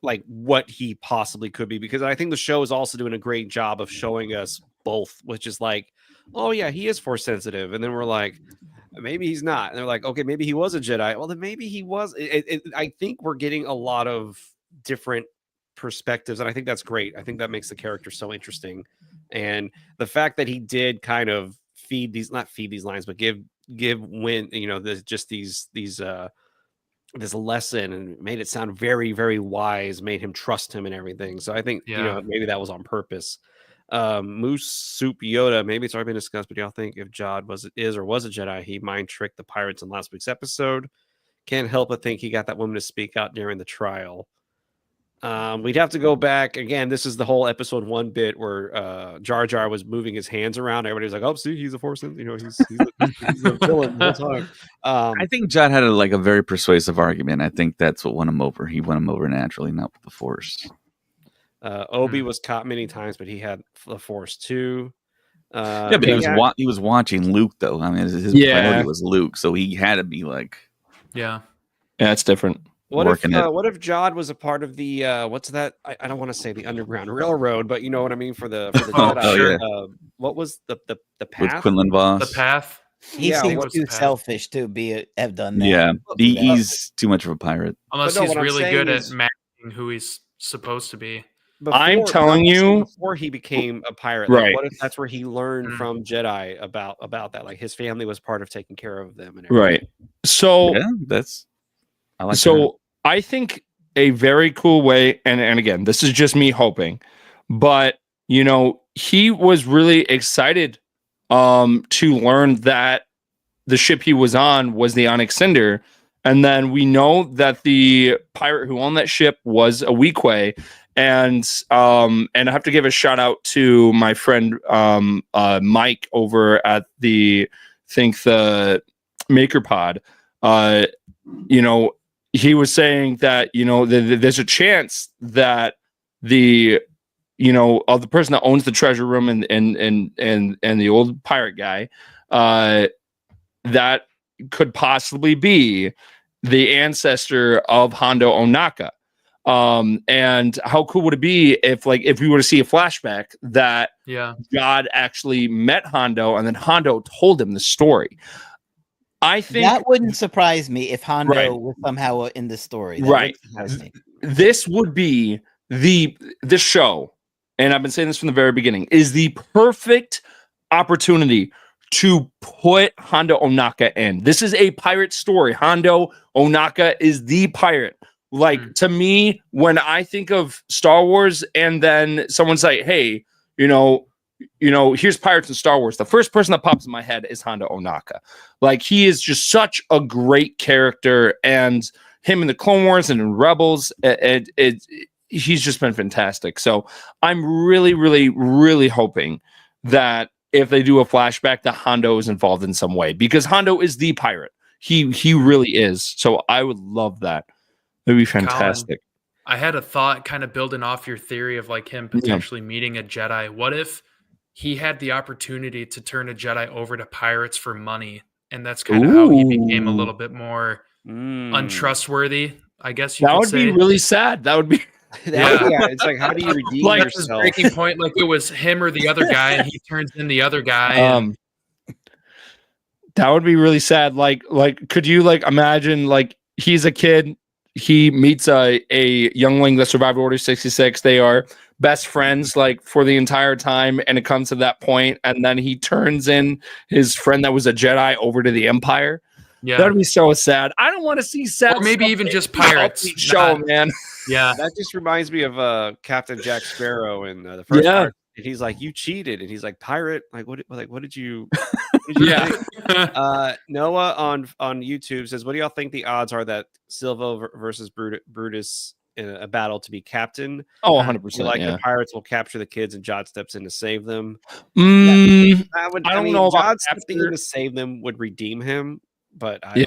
[SPEAKER 2] like what he possibly could be, because I think the show is also doing a great job of showing us both, which is like, oh yeah, he is Force sensitive, and then we're like, maybe he's not, and they're like, okay, maybe he was a Jedi. Well, then maybe he was. I think we're getting a lot of different perspectives, and I think that's great. I think that makes the character so interesting, and the fact that he did kind of not feed these lines, but give when this lesson, and made it sound very, very wise, made him trust him and everything. So I think maybe that was on purpose. Moose Soup Yoda, maybe it's already been discussed, but y'all think if Jod was a Jedi, he mind tricked the pirates in last week's episode? Can't help but think he got that woman to speak out during the trial. We'd have to go back again. This is the whole episode 1 bit where Jar Jar was moving his hands around. Everybody was like, "Oh, see, he's a force, he's a villain the whole time."
[SPEAKER 3] I think John had a very persuasive argument. I think that's what won him over. He won him over naturally, not with the Force.
[SPEAKER 2] Obi was caught many times, but he had the Force too.
[SPEAKER 3] Yeah, but he was watching Luke though. I mean, his priority was Luke, so he had to be like,
[SPEAKER 4] yeah,
[SPEAKER 1] it's different.
[SPEAKER 2] What if Jod was a part of the what's that? I don't want to say the Underground Railroad, but you know what I mean for the Jedi.
[SPEAKER 1] Sure.
[SPEAKER 2] What was the path?
[SPEAKER 3] With Quinlan Voss?
[SPEAKER 4] The path.
[SPEAKER 5] He seems too selfish to have done that.
[SPEAKER 3] Yeah, he's too much of a pirate.
[SPEAKER 4] Unless he's really good at matching who he's supposed to be.
[SPEAKER 1] I'm telling you,
[SPEAKER 2] before he became a pirate,
[SPEAKER 1] right?
[SPEAKER 2] Like, what if that's where he learned from Jedi about that? Like his family was part of taking care of them, and everything.
[SPEAKER 1] Right. So
[SPEAKER 3] I like
[SPEAKER 1] so.
[SPEAKER 3] That.
[SPEAKER 1] I think a very cool way, and again, this is just me hoping, but he was really excited to learn that the ship he was on was the Onyx Cinder, and then we know that the pirate who owned that ship was a Weequay, and I have to give a shout out to my friend Mike over at the Maker Pod. He was saying that there's a chance that the person that owns the treasure room and the old pirate guy that could possibly be the ancestor of Hondo Ohnaka. And how cool would it be if we were to see a flashback that God actually met Hondo and then Hondo told him the story. I think
[SPEAKER 5] that wouldn't surprise me if Hondo was somehow in the story.
[SPEAKER 1] This would be this show, and I've been saying this from the very beginning, is the perfect opportunity to put Hondo Ohnaka in. This is a pirate story. Hondo Ohnaka is the pirate. To me, when I think of Star Wars, and then someone's like, "Hey, here's pirates in Star Wars," the first person that pops in my head is Hondo Ohnaka. He is just such a great character, and him in the Clone Wars and in Rebels, he's just been fantastic. So I'm really, really, really hoping that if they do a flashback, that Hondo is involved in some way, because Hondo is the pirate. He really is. So I would love that. It'd be fantastic.
[SPEAKER 4] Colin, I had a thought kind of building off your theory of him potentially meeting a Jedi. What if he had the opportunity to turn a Jedi over to pirates for money, and that's kind of how he became a little bit more untrustworthy, I guess you could say. That would be
[SPEAKER 1] really sad. That would be...
[SPEAKER 2] it's like, how do you redeem yourself?
[SPEAKER 4] Breaking point, it was him or the other guy, and he turns in the other guy.
[SPEAKER 1] That would be really sad. Could you imagine he's a kid, he meets a youngling that survived Order 66. They are best friends for the entire time, and it comes to that point, and then he turns in his friend that was a Jedi over to the Empire. Yeah, that'd be so sad. I don't want to see sad.
[SPEAKER 4] Or maybe even just pirates
[SPEAKER 1] show, man.
[SPEAKER 2] Yeah, that just reminds me of Captain Jack Sparrow in the first part. And he's like, "You cheated," and he's like, "Pirate? What did you?" Noah on YouTube says, "What do y'all think the odds are that Silva versus Brutus in a battle to be captain?"
[SPEAKER 1] 100%.
[SPEAKER 2] The pirates will capture the kids and Jod steps in to save them.
[SPEAKER 1] I don't know about
[SPEAKER 2] Jod stepping in to save them would redeem him, but
[SPEAKER 1] I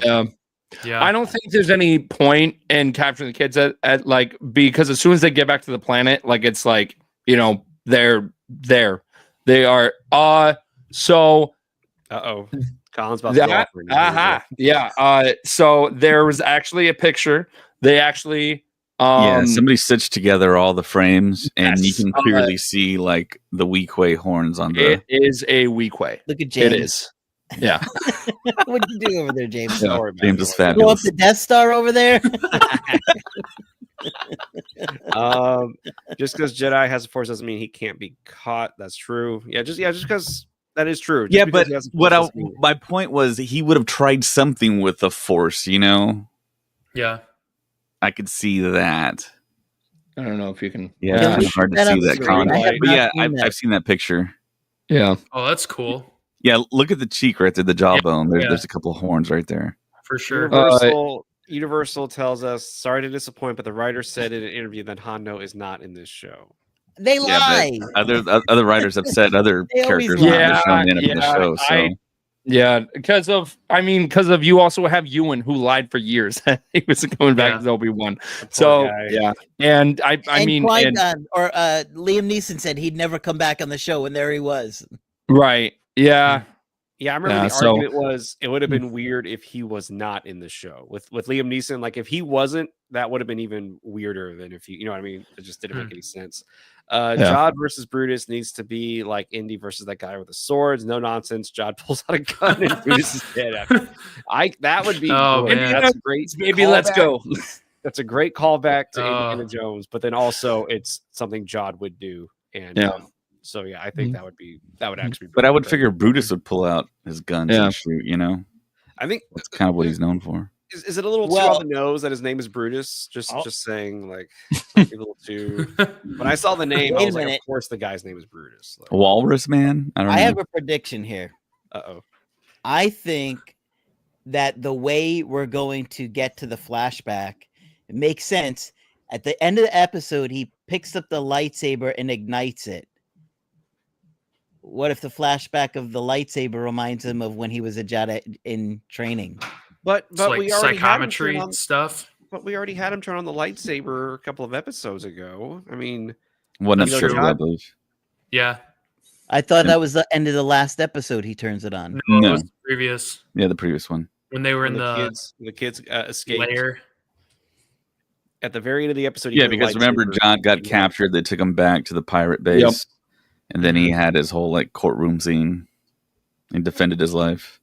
[SPEAKER 1] don't think there's any point in capturing the kids at because as soon as they get back to the planet, it's they're there. They are. So.
[SPEAKER 2] Colin's about to
[SPEAKER 1] yeah. So there was actually a picture. They actually.
[SPEAKER 3] Somebody stitched together all the frames, and you can clearly see the Weequay horns on the.
[SPEAKER 1] It is a Weequay.
[SPEAKER 5] Look at James.
[SPEAKER 1] It is. Yeah.
[SPEAKER 5] What did you do over there, James?
[SPEAKER 3] James is fabulous.
[SPEAKER 5] Go up the Death Star over there.
[SPEAKER 2] Just because Jedi has a force doesn't mean he can't be caught. That's true. Just because that is true.
[SPEAKER 3] Just but my point was he would have tried something with the force,
[SPEAKER 4] Yeah,
[SPEAKER 3] I could see that.
[SPEAKER 1] I don't know if you can.
[SPEAKER 3] Yeah,
[SPEAKER 5] Can
[SPEAKER 3] it's
[SPEAKER 5] we
[SPEAKER 3] kind of hard
[SPEAKER 5] put
[SPEAKER 3] to
[SPEAKER 5] that
[SPEAKER 3] see
[SPEAKER 5] up
[SPEAKER 3] that,
[SPEAKER 5] screen?
[SPEAKER 3] Colin.
[SPEAKER 5] I have
[SPEAKER 3] But
[SPEAKER 5] not
[SPEAKER 3] yeah,
[SPEAKER 5] seen that.
[SPEAKER 3] I've seen that picture.
[SPEAKER 1] Yeah.
[SPEAKER 4] Oh, that's cool
[SPEAKER 3] Yeah, look at the cheek right there, the jawbone.
[SPEAKER 4] yeah.
[SPEAKER 3] There's a couple of horns right there.
[SPEAKER 4] for sure.
[SPEAKER 2] Universal tells us, sorry to disappoint, but the writer said in an interview that Hondo is not in this show.
[SPEAKER 5] They
[SPEAKER 3] Yeah,
[SPEAKER 5] lie.
[SPEAKER 3] but other writers have said other
[SPEAKER 5] They always
[SPEAKER 3] characters
[SPEAKER 5] lie.
[SPEAKER 3] not in the show and they end up in the
[SPEAKER 1] Yeah,
[SPEAKER 3] show. So
[SPEAKER 1] Yeah, because of you also have Ewan who lied for years. He was going back
[SPEAKER 4] Yeah.
[SPEAKER 1] as Obi-Wan.
[SPEAKER 2] Poor
[SPEAKER 1] So
[SPEAKER 2] guy.
[SPEAKER 1] yeah, and I
[SPEAKER 5] And
[SPEAKER 1] mean,
[SPEAKER 5] Qui-Gon or Liam Neeson said he'd never come back on the show, and there he was.
[SPEAKER 1] right, yeah,
[SPEAKER 2] Yeah, I remember
[SPEAKER 1] Yeah,
[SPEAKER 2] the
[SPEAKER 1] so-
[SPEAKER 2] argument was it would have been weird if he was not in the show with Liam Neeson. Like if he wasn't, that would have been even weirder than if you know what I mean. It just didn't make any sense. Jod versus Brutus needs to be like Indy versus that guy with the swords. No nonsense. Jod pulls out a gun and Brutus is dead after. That would be
[SPEAKER 4] Oh,
[SPEAKER 2] great.
[SPEAKER 4] man.
[SPEAKER 2] That's a great.
[SPEAKER 1] Maybe let's
[SPEAKER 2] callback.
[SPEAKER 1] go.
[SPEAKER 2] That's a great callback to
[SPEAKER 4] Oh.
[SPEAKER 2] Indiana Jones, but then also it's something Jod would do. And
[SPEAKER 1] Yeah.
[SPEAKER 2] so yeah, I think that would actually be.
[SPEAKER 3] but I would
[SPEAKER 2] pretty
[SPEAKER 3] figure Brutus would pull out his guns
[SPEAKER 1] Yeah.
[SPEAKER 3] and shoot, you know.
[SPEAKER 2] I think
[SPEAKER 3] That's kind of what he's known for.
[SPEAKER 2] is it a little too
[SPEAKER 5] Well-
[SPEAKER 2] on the nose that his name is Brutus? Just saying, like might be a little too.
[SPEAKER 1] Mm.
[SPEAKER 2] When I saw the name, I
[SPEAKER 5] Wait a
[SPEAKER 2] was like,
[SPEAKER 5] minute.
[SPEAKER 2] of course the guy's name is Brutus. Like,
[SPEAKER 3] Walrus Man? I don't
[SPEAKER 5] I
[SPEAKER 3] know.
[SPEAKER 5] have a prediction here.
[SPEAKER 2] oh.
[SPEAKER 5] I think that the way we're going to get to the flashback, it makes sense. At the end of the episode, he picks up the lightsaber and ignites it. What if the flashback of the lightsaber reminds him of when he was a Jedi in training?
[SPEAKER 2] But
[SPEAKER 4] It's like
[SPEAKER 2] we already had him
[SPEAKER 4] psychometry
[SPEAKER 2] turn on,
[SPEAKER 4] stuff.
[SPEAKER 2] but we already had him turn on the lightsaber a couple of episodes ago. I mean,
[SPEAKER 3] One
[SPEAKER 2] That's
[SPEAKER 3] episode,
[SPEAKER 2] true.
[SPEAKER 3] I believe.
[SPEAKER 4] Yeah,
[SPEAKER 5] I thought that was the end of the last episode. He turns it on.
[SPEAKER 4] no,
[SPEAKER 3] No.
[SPEAKER 4] it was previous
[SPEAKER 3] Yeah, the previous one.
[SPEAKER 4] when they were
[SPEAKER 2] when
[SPEAKER 4] in
[SPEAKER 2] the kids escaped
[SPEAKER 4] lair.
[SPEAKER 2] at the very end of the episode. he
[SPEAKER 3] Yeah,
[SPEAKER 2] put a
[SPEAKER 3] because remember,
[SPEAKER 2] lightsaber
[SPEAKER 3] John got
[SPEAKER 2] in the-
[SPEAKER 3] captured. They took him back to the pirate base,
[SPEAKER 1] Yep.
[SPEAKER 3] and then he had his whole like courtroom scene and defended his life.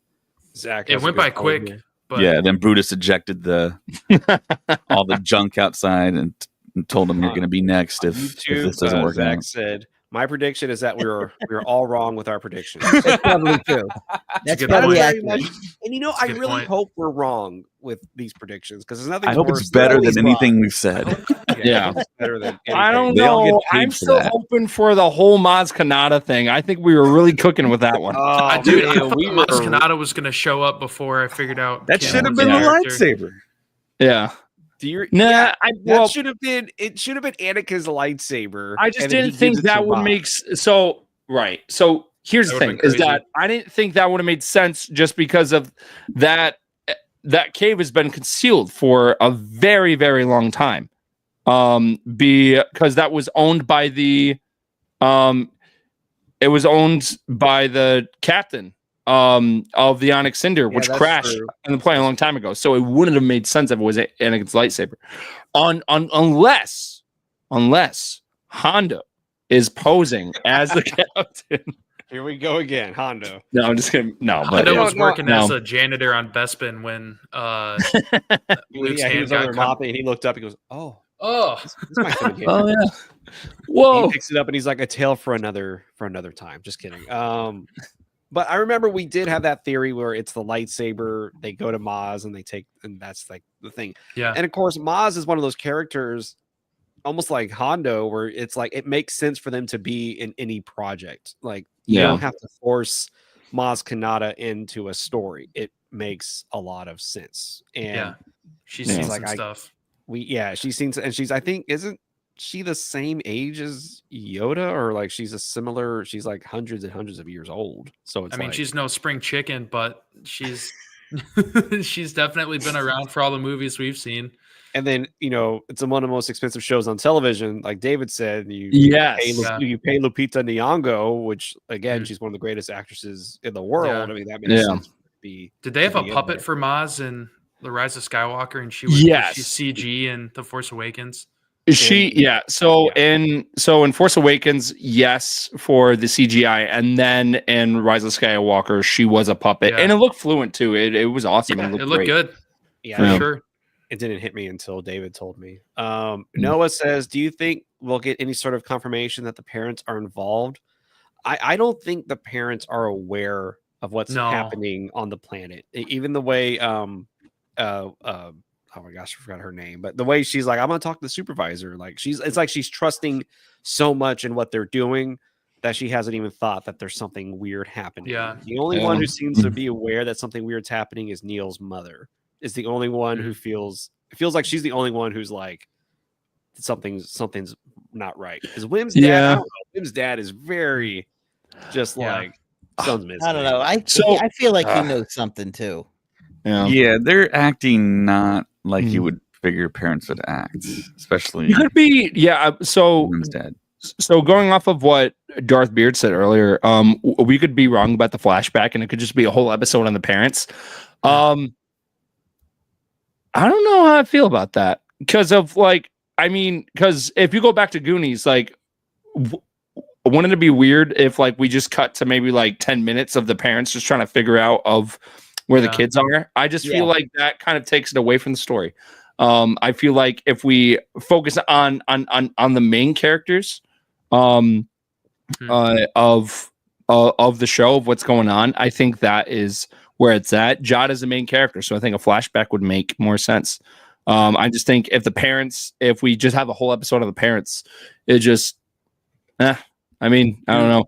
[SPEAKER 2] Zach,
[SPEAKER 4] It
[SPEAKER 2] has a
[SPEAKER 4] went
[SPEAKER 2] good
[SPEAKER 4] by
[SPEAKER 2] call
[SPEAKER 4] quick,
[SPEAKER 2] here.
[SPEAKER 4] but
[SPEAKER 3] Yeah, then Brutus ejected all the junk outside and told him, "You're going to be next if
[SPEAKER 2] YouTube,
[SPEAKER 3] this doesn't work
[SPEAKER 2] Zach
[SPEAKER 3] out."
[SPEAKER 2] said, "My prediction is that we were all wrong with our predictions."
[SPEAKER 5] That's probably true. That's
[SPEAKER 4] good
[SPEAKER 5] probably
[SPEAKER 4] point.
[SPEAKER 5] accurate.
[SPEAKER 2] And you know,
[SPEAKER 4] That's a
[SPEAKER 2] I
[SPEAKER 4] good
[SPEAKER 2] really
[SPEAKER 4] point.
[SPEAKER 2] hope we're wrong with these predictions because there's nothing.
[SPEAKER 3] I hope
[SPEAKER 2] worse
[SPEAKER 3] it's better
[SPEAKER 5] always
[SPEAKER 3] than anything we've said.
[SPEAKER 1] Yeah.
[SPEAKER 2] I hope it's better than.
[SPEAKER 1] I don't
[SPEAKER 2] anything.
[SPEAKER 3] They all
[SPEAKER 1] know.
[SPEAKER 3] get paid
[SPEAKER 1] I'm
[SPEAKER 3] for
[SPEAKER 1] still
[SPEAKER 3] that.
[SPEAKER 1] hoping for the whole Maz Kanata thing. I think we were really cooking with that one.
[SPEAKER 2] Oh,
[SPEAKER 4] dude, I
[SPEAKER 2] man,
[SPEAKER 4] thought
[SPEAKER 2] we
[SPEAKER 4] Maz
[SPEAKER 2] were-
[SPEAKER 4] Kanata was going to show up before I figured out
[SPEAKER 3] That
[SPEAKER 4] Kim
[SPEAKER 3] should have
[SPEAKER 4] was
[SPEAKER 3] been
[SPEAKER 4] the
[SPEAKER 3] the
[SPEAKER 4] character.
[SPEAKER 3] lightsaber.
[SPEAKER 1] Yeah.
[SPEAKER 2] Do you,
[SPEAKER 1] Nah,
[SPEAKER 2] yeah,
[SPEAKER 1] I
[SPEAKER 2] that
[SPEAKER 1] well,
[SPEAKER 2] should have been. It should have been Anakin's lightsaber.
[SPEAKER 1] I just
[SPEAKER 2] and then he
[SPEAKER 1] didn't think
[SPEAKER 2] gives it to
[SPEAKER 1] that would
[SPEAKER 2] Maz.
[SPEAKER 1] make so right. So here's the
[SPEAKER 4] That
[SPEAKER 1] thing:
[SPEAKER 4] would've been
[SPEAKER 1] is that
[SPEAKER 4] crazy.
[SPEAKER 1] I didn't think that would have made sense just because of that. That cave has been concealed for a very, very long time. Because that was owned by the, it was owned by the captain of the Onyx Cinder,
[SPEAKER 2] Yeah,
[SPEAKER 1] which
[SPEAKER 2] that's
[SPEAKER 1] crashed
[SPEAKER 2] true.
[SPEAKER 1] in the plane a long time ago. So it wouldn't have made sense if it was Anakin's lightsaber, unless Hondo is posing as the captain.
[SPEAKER 2] Here we go again, Hondo.
[SPEAKER 1] No, I'm just kidding. No, but
[SPEAKER 4] Hondo
[SPEAKER 2] yeah.
[SPEAKER 4] was
[SPEAKER 2] No,
[SPEAKER 4] working
[SPEAKER 1] no.
[SPEAKER 4] as a janitor on Bespin when Luke's
[SPEAKER 2] Yeah, he
[SPEAKER 4] hand
[SPEAKER 2] was
[SPEAKER 4] got
[SPEAKER 2] over mopping, and he looked up. He goes, "Oh,
[SPEAKER 4] Oh,
[SPEAKER 2] this might come in handy."
[SPEAKER 1] oh yeah.
[SPEAKER 2] He
[SPEAKER 1] Whoa.
[SPEAKER 2] picks it up and he's like, "A tale for another time." Just kidding. But I remember we did have that theory where it's the lightsaber. They go to Maz and that's like the thing.
[SPEAKER 4] yeah.
[SPEAKER 2] And of course, Maz is one of those characters, almost like Hondo, where it's like it makes sense for them to be in any project. Like you
[SPEAKER 1] Yeah.
[SPEAKER 2] don't have to force Maz Kanata into a story. It makes a lot of sense. And
[SPEAKER 4] Yeah. She's
[SPEAKER 1] Yeah.
[SPEAKER 4] seen
[SPEAKER 2] Like,
[SPEAKER 4] some stuff.
[SPEAKER 2] she's seen, and she's, I think, isn't she the same age as Yoda, or like she's like hundreds and hundreds of years old. So it's
[SPEAKER 4] I mean,
[SPEAKER 2] like,
[SPEAKER 4] she's no spring chicken, but she's she's definitely been around for all the movies we've seen.
[SPEAKER 2] and then it's one of the most expensive shows on television, like David said.
[SPEAKER 1] Yes.
[SPEAKER 2] You pay Lupita Nyong'o, which again,
[SPEAKER 4] Mhm.
[SPEAKER 2] she's one of the greatest actresses in the world.
[SPEAKER 4] Yeah.
[SPEAKER 2] I mean, that makes
[SPEAKER 1] Yeah.
[SPEAKER 2] sense for it to be.
[SPEAKER 4] Did they have
[SPEAKER 2] to
[SPEAKER 4] a
[SPEAKER 2] be in
[SPEAKER 4] puppet
[SPEAKER 2] there.
[SPEAKER 4] for Maz in The Rise of Skywalker, and she was
[SPEAKER 1] Yes.
[SPEAKER 4] she's CG in The Force Awakens?
[SPEAKER 1] So in Force Awakens, yes, for the CGI, and then in Rise of Skywalker, she was a puppet,
[SPEAKER 4] Yeah.
[SPEAKER 1] and it looked fluent too. It was awesome.
[SPEAKER 4] Yeah,
[SPEAKER 1] it looked,
[SPEAKER 4] it looked
[SPEAKER 1] great.
[SPEAKER 4] good
[SPEAKER 2] Yeah,
[SPEAKER 4] for
[SPEAKER 1] Yeah.
[SPEAKER 4] sure.
[SPEAKER 2] it didn't hit me until David told me. Noah says, "Do you think we'll get any sort of confirmation that the parents are involved?" I don't think the parents are aware of what's
[SPEAKER 4] No.
[SPEAKER 2] happening on the planet. Even the way I oh my gosh, I forgot her name, but the way she's like, I'm gonna talk to the supervisor. Like it's like she's trusting so much in what they're doing that she hasn't even thought that there's something weird happening.
[SPEAKER 4] Yeah.
[SPEAKER 2] The only one who seems to be aware that something weird's happening is Neil's mother. Is the only one who feels like she's the only one who's like something's not right. Because Wim's dad, I don't know, Wim's dad is very just like something's missing.
[SPEAKER 5] I don't know. I feel like he knows something too.
[SPEAKER 3] Yeah, they're acting not like you would figure parents would act, especially.
[SPEAKER 1] It could be, so
[SPEAKER 3] Wim's dad.
[SPEAKER 1] So going off of what Darth Beard said earlier, we could be wrong about the flashback, and it could just be a whole episode on the parents. I don't know how I feel about that because if you go back to Goonies, like, wouldn't it be weird if like we just cut to maybe like 10 minutes of the parents just trying to figure out of where the kids are? I just feel like that kind of takes it away from the story. I feel like if we focus on the main characters of the show, of what's going on, I think that is where it's at. Jod is the main character, so I think a flashback would make more sense. I just think if we just have a whole episode of the parents, it just I don't know.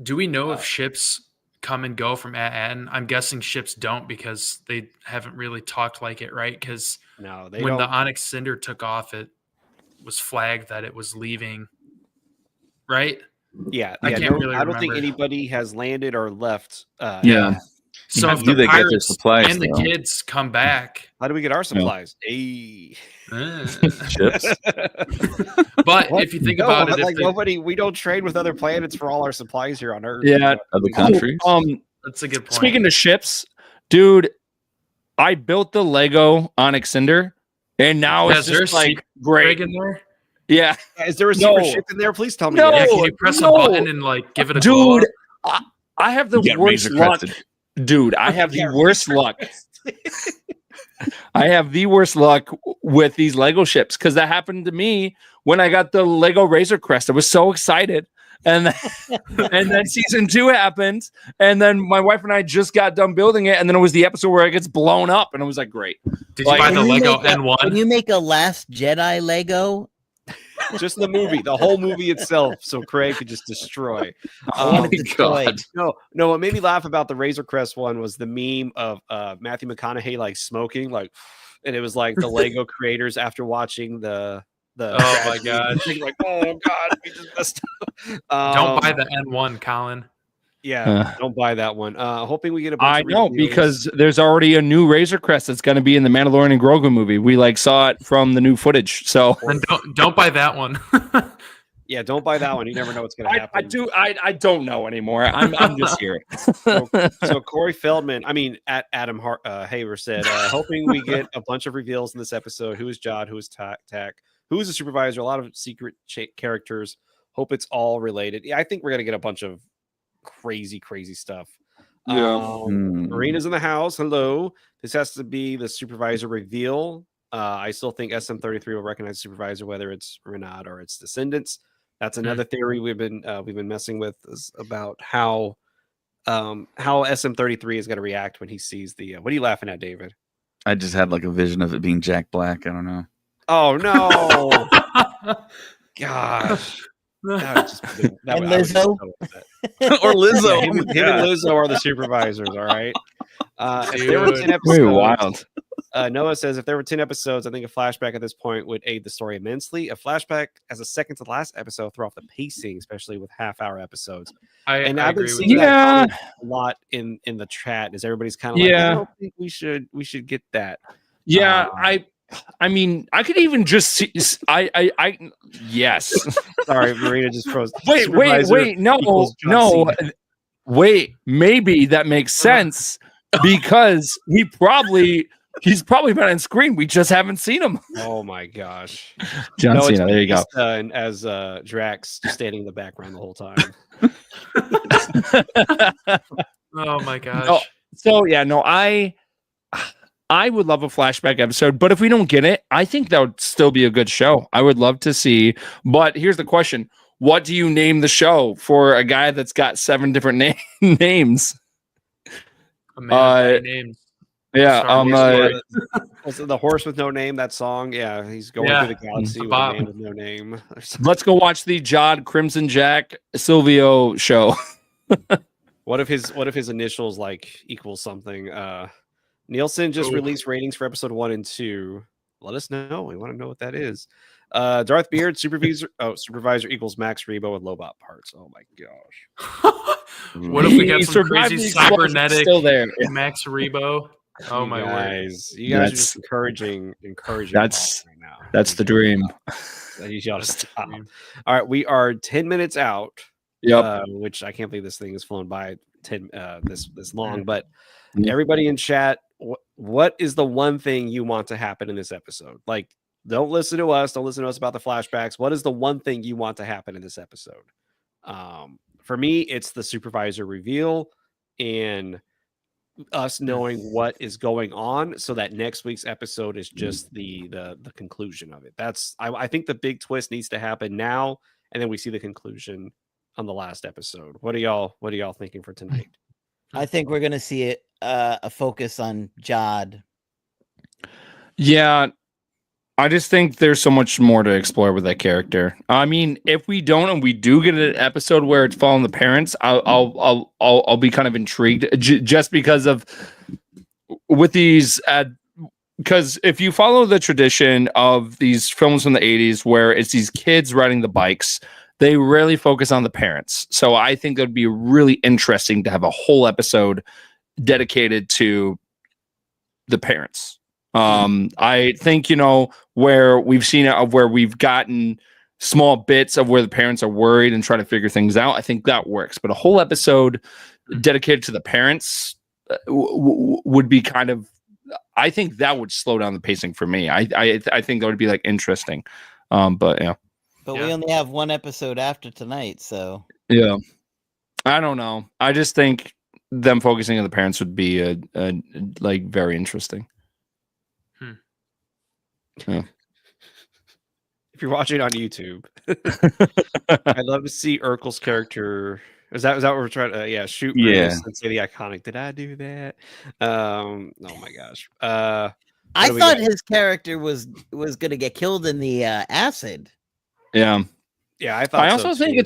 [SPEAKER 4] Do we know if ships come and go from Atten? I'm guessing ships don't, because they haven't really talked like it, right? Because when the Onyx Cinder took off, it was flagged that it was leaving, right?
[SPEAKER 2] Yeah,
[SPEAKER 4] I can't really
[SPEAKER 2] I don't think
[SPEAKER 4] remember.
[SPEAKER 2] anybody has landed or left.
[SPEAKER 4] So if
[SPEAKER 3] do
[SPEAKER 4] the
[SPEAKER 3] they get their
[SPEAKER 4] pirates
[SPEAKER 3] supplies,
[SPEAKER 4] and the
[SPEAKER 3] though?
[SPEAKER 4] kids come back,
[SPEAKER 2] How do we get our supplies? Hey.
[SPEAKER 3] Chips.
[SPEAKER 4] but if you think about it,
[SPEAKER 2] like we don't trade with other planets for all our supplies here on Earth.
[SPEAKER 1] Yeah,
[SPEAKER 3] Other countries.
[SPEAKER 4] that's a good point.
[SPEAKER 1] Speaking of ships, dude, I built the Lego Onyx Cinder, and now it's just like great.
[SPEAKER 4] in there?
[SPEAKER 1] Yeah.
[SPEAKER 2] Is there a secret ship in there? Please tell me.
[SPEAKER 1] No.
[SPEAKER 4] Yeah, can you press a button and like give it a
[SPEAKER 1] dude?
[SPEAKER 4] glow?
[SPEAKER 1] I have the worst luck, dude. I have the worst luck. I have the worst luck with these Lego ships because that happened to me when I got the Lego Razor Crest. I was so excited. And then season 2 happened. And then my wife and I just got done building it. And then it was the episode where it gets blown up. And it was like, great.
[SPEAKER 4] Did you buy the Lego N1?
[SPEAKER 5] Can you make a Last Jedi Lego?
[SPEAKER 2] Just the movie, the whole movie itself, so Craig could just destroy.
[SPEAKER 1] God.
[SPEAKER 2] No, what made me laugh about the Razor Crest one was the meme of Matthew McConaughey like smoking, like, and it was like the Lego creators after watching the
[SPEAKER 4] oh my god,
[SPEAKER 2] like, oh god, we just messed up.
[SPEAKER 4] Don't buy the N1, Colin.
[SPEAKER 2] Yeah, don't buy that one. Hoping we get a bunch
[SPEAKER 1] I
[SPEAKER 2] of
[SPEAKER 1] know,
[SPEAKER 2] reviews.
[SPEAKER 1] because there's already a new Razor Crest that's going to be in the Mandalorian and Grogu movie. We like saw it from the new footage. So
[SPEAKER 4] and don't buy that one.
[SPEAKER 2] Yeah, don't buy that one. You never know what's going to happen.
[SPEAKER 1] I don't know anymore. I'm just here.
[SPEAKER 2] So Corey Feldman, at Adam Haver said, hoping we get a bunch of reveals in this episode. Who is Jod? Who is Tak? Who is the supervisor? A lot of secret characters. Hope it's all related. Yeah, I think we're going to get a bunch of crazy stuff. Marina's in the house. Hello. This has to be the supervisor reveal. I still think SM33 will recognize the supervisor, whether it's Renat or its descendants. That's another theory we've been messing with, is about how SM33 is going to react when he sees the. What are you laughing at, David?
[SPEAKER 3] I just had like a vision of it being Jack Black. I don't know.
[SPEAKER 2] Oh no! Gosh.
[SPEAKER 5] And Lizzo?
[SPEAKER 3] Or Lizzo.
[SPEAKER 2] Yeah, him and Lizzo are the supervisors, all right? If there were 10 episodes,
[SPEAKER 1] Very wild.
[SPEAKER 2] Noah says, if there were 10 episodes, I think a flashback at this point would aid the story immensely. A flashback as a second to last episode throw off the pacing, especially with half-hour episodes. I've been seeing that a lot in the chat. Is everybody's kind of like, I don't think we should get that.
[SPEAKER 1] Yeah, I mean, I could even just see. Yes.
[SPEAKER 2] Sorry, Marina just froze.
[SPEAKER 1] Wait, no. Wait, maybe that makes sense because he's probably been on screen. We just haven't seen him.
[SPEAKER 2] Oh my gosh,
[SPEAKER 1] John Cena. There you go.
[SPEAKER 2] As Drax just standing in the background the whole time.
[SPEAKER 4] Oh my gosh.
[SPEAKER 1] Oh, so yeah, no, I would love a flashback episode, but if we don't get it, I think that would still be a good show. I would love to see. But here's the question: what do you name the show for a guy that's got 7 different names?
[SPEAKER 4] A man of many names.
[SPEAKER 1] Yeah,
[SPEAKER 4] Star Wars.
[SPEAKER 2] Was it The Horse with No Name? That song, yeah, he's going
[SPEAKER 4] Yeah,
[SPEAKER 2] through the galaxy
[SPEAKER 4] the
[SPEAKER 2] with a
[SPEAKER 4] bop.
[SPEAKER 2] man with no name.
[SPEAKER 1] let's go watch the Jod Crimson Jack Silvio show.
[SPEAKER 2] What if his initials like equal something? Nielsen just
[SPEAKER 4] Ooh.
[SPEAKER 2] released ratings for episode 1 and 2. Let us know. We want to know what that is. Darth Beard supervisor equals Max Rebo with Lobot parts. Oh my gosh.
[SPEAKER 4] What if we got
[SPEAKER 1] He
[SPEAKER 4] some
[SPEAKER 1] survived
[SPEAKER 4] crazy
[SPEAKER 1] the explosion,
[SPEAKER 4] cybernetic
[SPEAKER 1] still there.
[SPEAKER 4] Max Rebo? Oh my word!
[SPEAKER 2] You guys are just encouraging.
[SPEAKER 1] That's
[SPEAKER 2] right now.
[SPEAKER 1] That's the dream.
[SPEAKER 2] I need y'all to
[SPEAKER 4] That's the
[SPEAKER 2] stop.
[SPEAKER 4] dream.
[SPEAKER 2] All right, we are 10 minutes out.
[SPEAKER 1] Yep.
[SPEAKER 2] Which I can't believe this thing has flown by 10 this long.
[SPEAKER 4] Mm.
[SPEAKER 2] But
[SPEAKER 1] Yeah.
[SPEAKER 2] everybody in chat, what is the one thing you want to happen in this episode? Like, don't listen to us. Don't listen to us about the flashbacks. What is the one thing you want to happen in this episode? For me, it's the supervisor reveal and us knowing what is going on, so that next week's episode is just the conclusion of it. That's I think the big twist needs to happen now, and then we see the conclusion on the last episode. What are y'all thinking for tonight?
[SPEAKER 5] I think we're gonna see a focus on Jod.
[SPEAKER 1] Yeah, I just think there's so much more to explore with that character. I mean, if we don't and we do get an episode where it's following the parents, I'll be kind of intrigued just because of with these because if you follow the tradition of these films from the 80s where it's these kids riding the bikes, they rarely focus on the parents. So I think it would be really interesting to have a whole episode dedicated to the parents. I think, where we've seen it, of where we've gotten small bits of where the parents are worried and trying to figure things out, I think that works. But a whole episode dedicated to the parents would be kind of, I think that would slow down the pacing for me. I think that would be like interesting. But yeah.
[SPEAKER 5] But we only have one episode after tonight, so
[SPEAKER 1] yeah. I don't know. I just think them focusing on the parents would be like very interesting. Yeah.
[SPEAKER 2] If you're watching on YouTube, I'd love to see Urkel's character. Is that what we're trying to? Shoot Bruce and say the iconic. Did I do that? Oh my gosh.
[SPEAKER 5] I thought his character was gonna get killed in the acid.
[SPEAKER 1] Yeah.
[SPEAKER 2] I thought.
[SPEAKER 1] I also think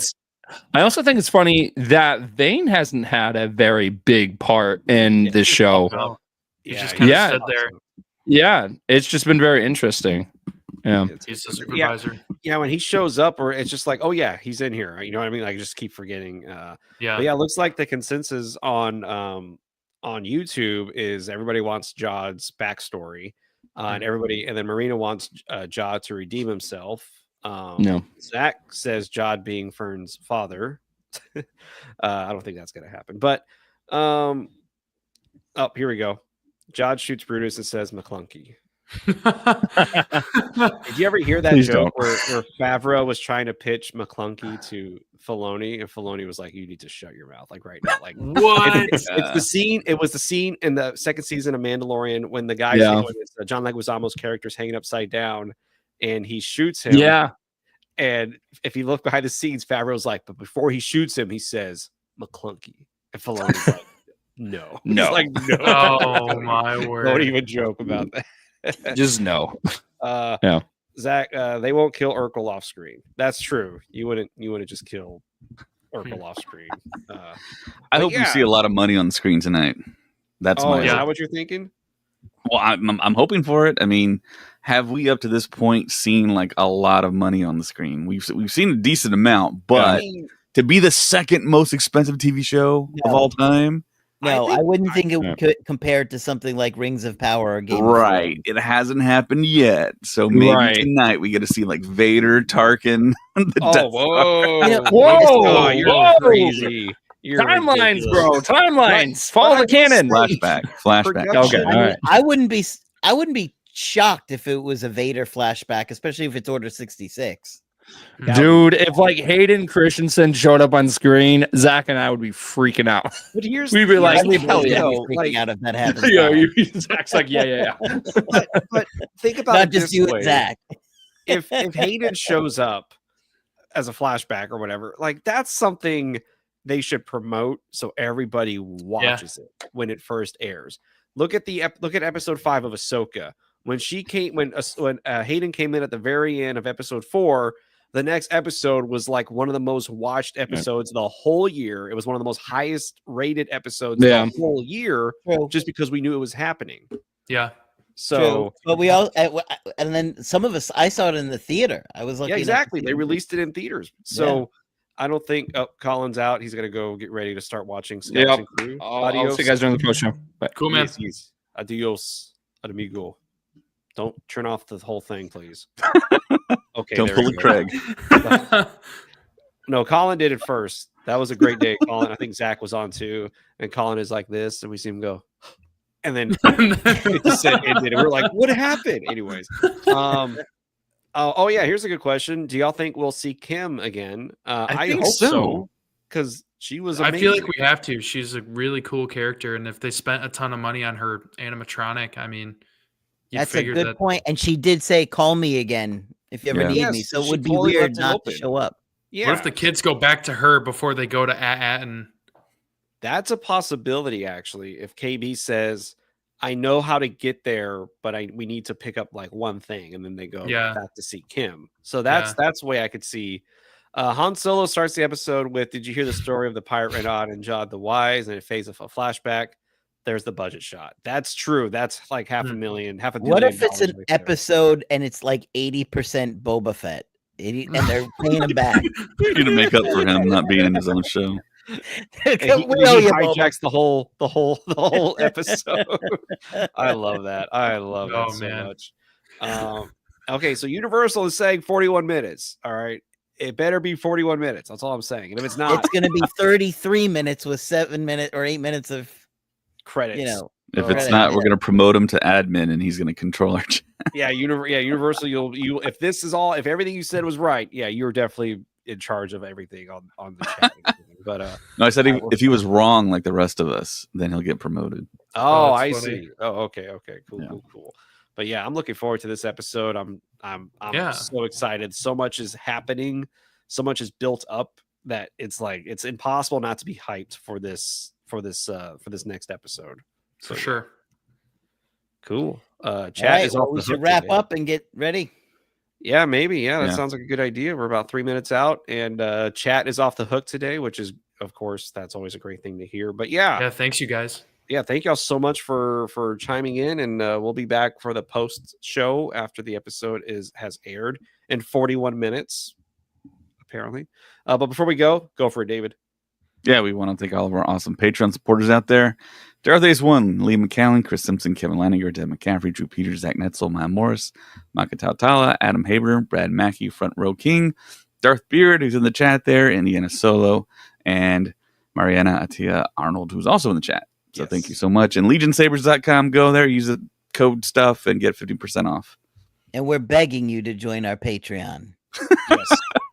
[SPEAKER 1] it's funny that Vane hasn't had a very big part in this show.
[SPEAKER 4] He just kind of stood there.
[SPEAKER 1] Yeah, it's just been very interesting. Yeah,
[SPEAKER 4] he's the supervisor.
[SPEAKER 2] Yeah, when he shows up, or it's just like, oh yeah, he's in here. You know what I mean? Like, I just keep forgetting. But yeah, it looks like the consensus on YouTube is everybody wants Jod's backstory, and then Marina wants Jod to redeem himself.
[SPEAKER 1] No,
[SPEAKER 2] Zach says Jod being Fern's father. I don't think that's gonna happen. But here we go. Jod shoots Brutus and says McClunky. Did you ever hear that joke where Favreau was trying to pitch McClunky to Filoni, and Filoni was like, "You need to shut your mouth, like right now." Like,
[SPEAKER 4] what?
[SPEAKER 2] It's the scene. It was the scene in the second season of Mandalorian when the guy, John Leguizamo's character, is hanging upside down, and he shoots him.
[SPEAKER 1] Yeah.
[SPEAKER 2] And if you look behind the scenes, Favreau's like, but before he shoots him, he says McClunky, and Filoni's like, No.
[SPEAKER 1] No.
[SPEAKER 2] Like, no.
[SPEAKER 4] Oh my word.
[SPEAKER 2] Don't even joke about that.
[SPEAKER 1] Just no.
[SPEAKER 2] Yeah. Zach, they won't kill Urkel off screen. That's true. You wouldn't just kill Urkel off screen.
[SPEAKER 3] I hope we see a lot of money on the screen tonight. That's
[SPEAKER 2] is that what you're thinking?
[SPEAKER 3] Well, I'm hoping for it. I mean, have we up to this point seen like a lot of money on the screen? We've seen a decent amount, but to be the second most expensive TV show of all time.
[SPEAKER 5] No, I wouldn't think it could compare to something like Rings of Power or Game of Thrones.
[SPEAKER 3] Right. It hasn't happened yet. So maybe tonight we get to see like Vader, Tarkin, the
[SPEAKER 2] Whoa, you're crazy. You're
[SPEAKER 1] timelines,
[SPEAKER 2] ridiculous.
[SPEAKER 1] bro. Timelines. Follow the canon.
[SPEAKER 3] Flashback.
[SPEAKER 1] Okay. All right.
[SPEAKER 5] I wouldn't be shocked if it was a Vader flashback, especially if it's Order 66.
[SPEAKER 1] Dude, if like Hayden Christensen showed up on screen, Zach and I would be freaking out.
[SPEAKER 2] But
[SPEAKER 1] we'd be like,
[SPEAKER 5] hell yeah,
[SPEAKER 2] freaking
[SPEAKER 5] out if that happens.
[SPEAKER 1] Zach's like, yeah.
[SPEAKER 2] But think about
[SPEAKER 5] not
[SPEAKER 2] it
[SPEAKER 5] just
[SPEAKER 2] this
[SPEAKER 5] you
[SPEAKER 2] way.
[SPEAKER 5] and Zach.
[SPEAKER 2] If Hayden shows up as a flashback or whatever, like that's something they should promote so everybody watches it when it first airs. look at episode 5 of Ahsoka. When Hayden came in at the very end of episode 4, the next episode was like one of the most watched episodes the whole year. It was one of the most highest rated episodes the whole year, just because we knew it was happening.
[SPEAKER 4] Yeah.
[SPEAKER 2] So,
[SPEAKER 5] but we all, and then some of us, I saw it in the theater. I was like,
[SPEAKER 2] yeah, exactly. They released it in theaters. So I don't think Colin's out. He's gonna go get ready to start watching Skeleton Crew.
[SPEAKER 1] I'll see you guys during the post show.
[SPEAKER 4] Cool, man.
[SPEAKER 2] Yes. Adios, amigo. Don't turn off the whole thing, please. Okay.
[SPEAKER 3] Don't pull a Craig.
[SPEAKER 2] No, Colin did it first. That was a great day, Colin. I think Zach was on too. And Colin is like this, and we see him go, and then it just said ended. And we're like, what happened? Anyways. Oh yeah, here's a good question. Do y'all think we'll see Kim again? I hope so. Because she was amazing.
[SPEAKER 4] I feel like we have to. She's a really cool character. And if they spent a ton of money on her animatronic, I mean,
[SPEAKER 5] that's a good point. And she did say, call me again if you ever need me. So it would be weird not to show up.
[SPEAKER 4] Yeah. What if the kids go back to her before they go to and
[SPEAKER 2] that's a possibility, actually. If KB says, I know how to get there, but we need to pick up like one thing, and then they go back to see Kim. So that's the way I could see. Han Solo starts the episode with, did you hear the story of the pirate Renaud and Jod the Wise? And it fades off a flashback. There's the budget shot. That's true. That's like half a million.
[SPEAKER 5] What if it's an episode and it's like 80% Boba Fett? And they're paying him back.
[SPEAKER 3] You're gonna make up for him not being in his own show.
[SPEAKER 2] He hijacks the whole episode. I love that. I love that so much. Okay, so Universal is saying 41 minutes. All right, it better be 41 minutes. That's all I'm saying. And if it's not,
[SPEAKER 5] it's going to be 33 minutes with 7 minutes or 8 minutes of
[SPEAKER 2] credits.
[SPEAKER 5] You know,
[SPEAKER 3] if it's not, we're going to promote him to admin, and he's going to control our chat.
[SPEAKER 2] Universal. You if this is all, if everything you said was right, you're definitely in charge of everything on the chat. But
[SPEAKER 3] no, I said if he was wrong like the rest of us, then he'll get promoted.
[SPEAKER 2] Oh, I see. Oh, okay, cool. But yeah, I'm looking forward to this episode. I'm so excited. So much is happening. So much is built up that it's like it's impossible not to be hyped for this next episode.
[SPEAKER 4] For sure.
[SPEAKER 2] Cool. Chat is off.
[SPEAKER 5] We should wrap up and get ready.
[SPEAKER 2] Yeah, maybe. Yeah, that sounds like a good idea. We're about 3 minutes out, and chat is off the hook today, which is, of course, that's always a great thing to hear. But yeah,
[SPEAKER 4] thanks you guys.
[SPEAKER 2] Yeah, thank y'all so much for chiming in, and we'll be back for the post show after the episode has aired in 41 minutes, apparently. But before we go for it, David.
[SPEAKER 3] Yeah, we want to thank all of our awesome Patreon supporters out there. Darth Ace 1, Lee McCallan, Chris Simpson, Kevin Laniger, Deb McCaffrey, Drew Peters, Zach Netzel, Matt Morris, Maka Tautala, Adam Haber, Brad Mackey, Front Row King, Darth Beard, who's in the chat there, Indiana Solo, and Mariana Atia Arnold, who's also in the chat. So thank you so much. And LegionSabers.com, go there, use the code stuff, and get 50% off.
[SPEAKER 5] And we're begging you to join our Patreon.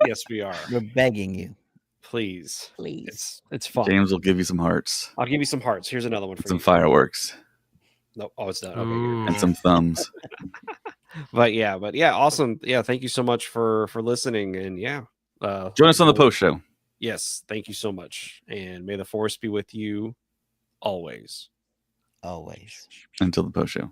[SPEAKER 2] Yes, we are.
[SPEAKER 5] We're begging you.
[SPEAKER 2] Please. It's fun.
[SPEAKER 3] James will give you some hearts.
[SPEAKER 2] I'll give you some hearts. Here's another one for
[SPEAKER 3] some fireworks.
[SPEAKER 2] No, it's not. Okay,
[SPEAKER 3] and some thumbs.
[SPEAKER 2] But yeah, awesome. Yeah, thank you so much for listening. And
[SPEAKER 3] join us on the post show.
[SPEAKER 2] Yes, thank you so much. And may the force be with you always.
[SPEAKER 5] Always.
[SPEAKER 3] Until the post show.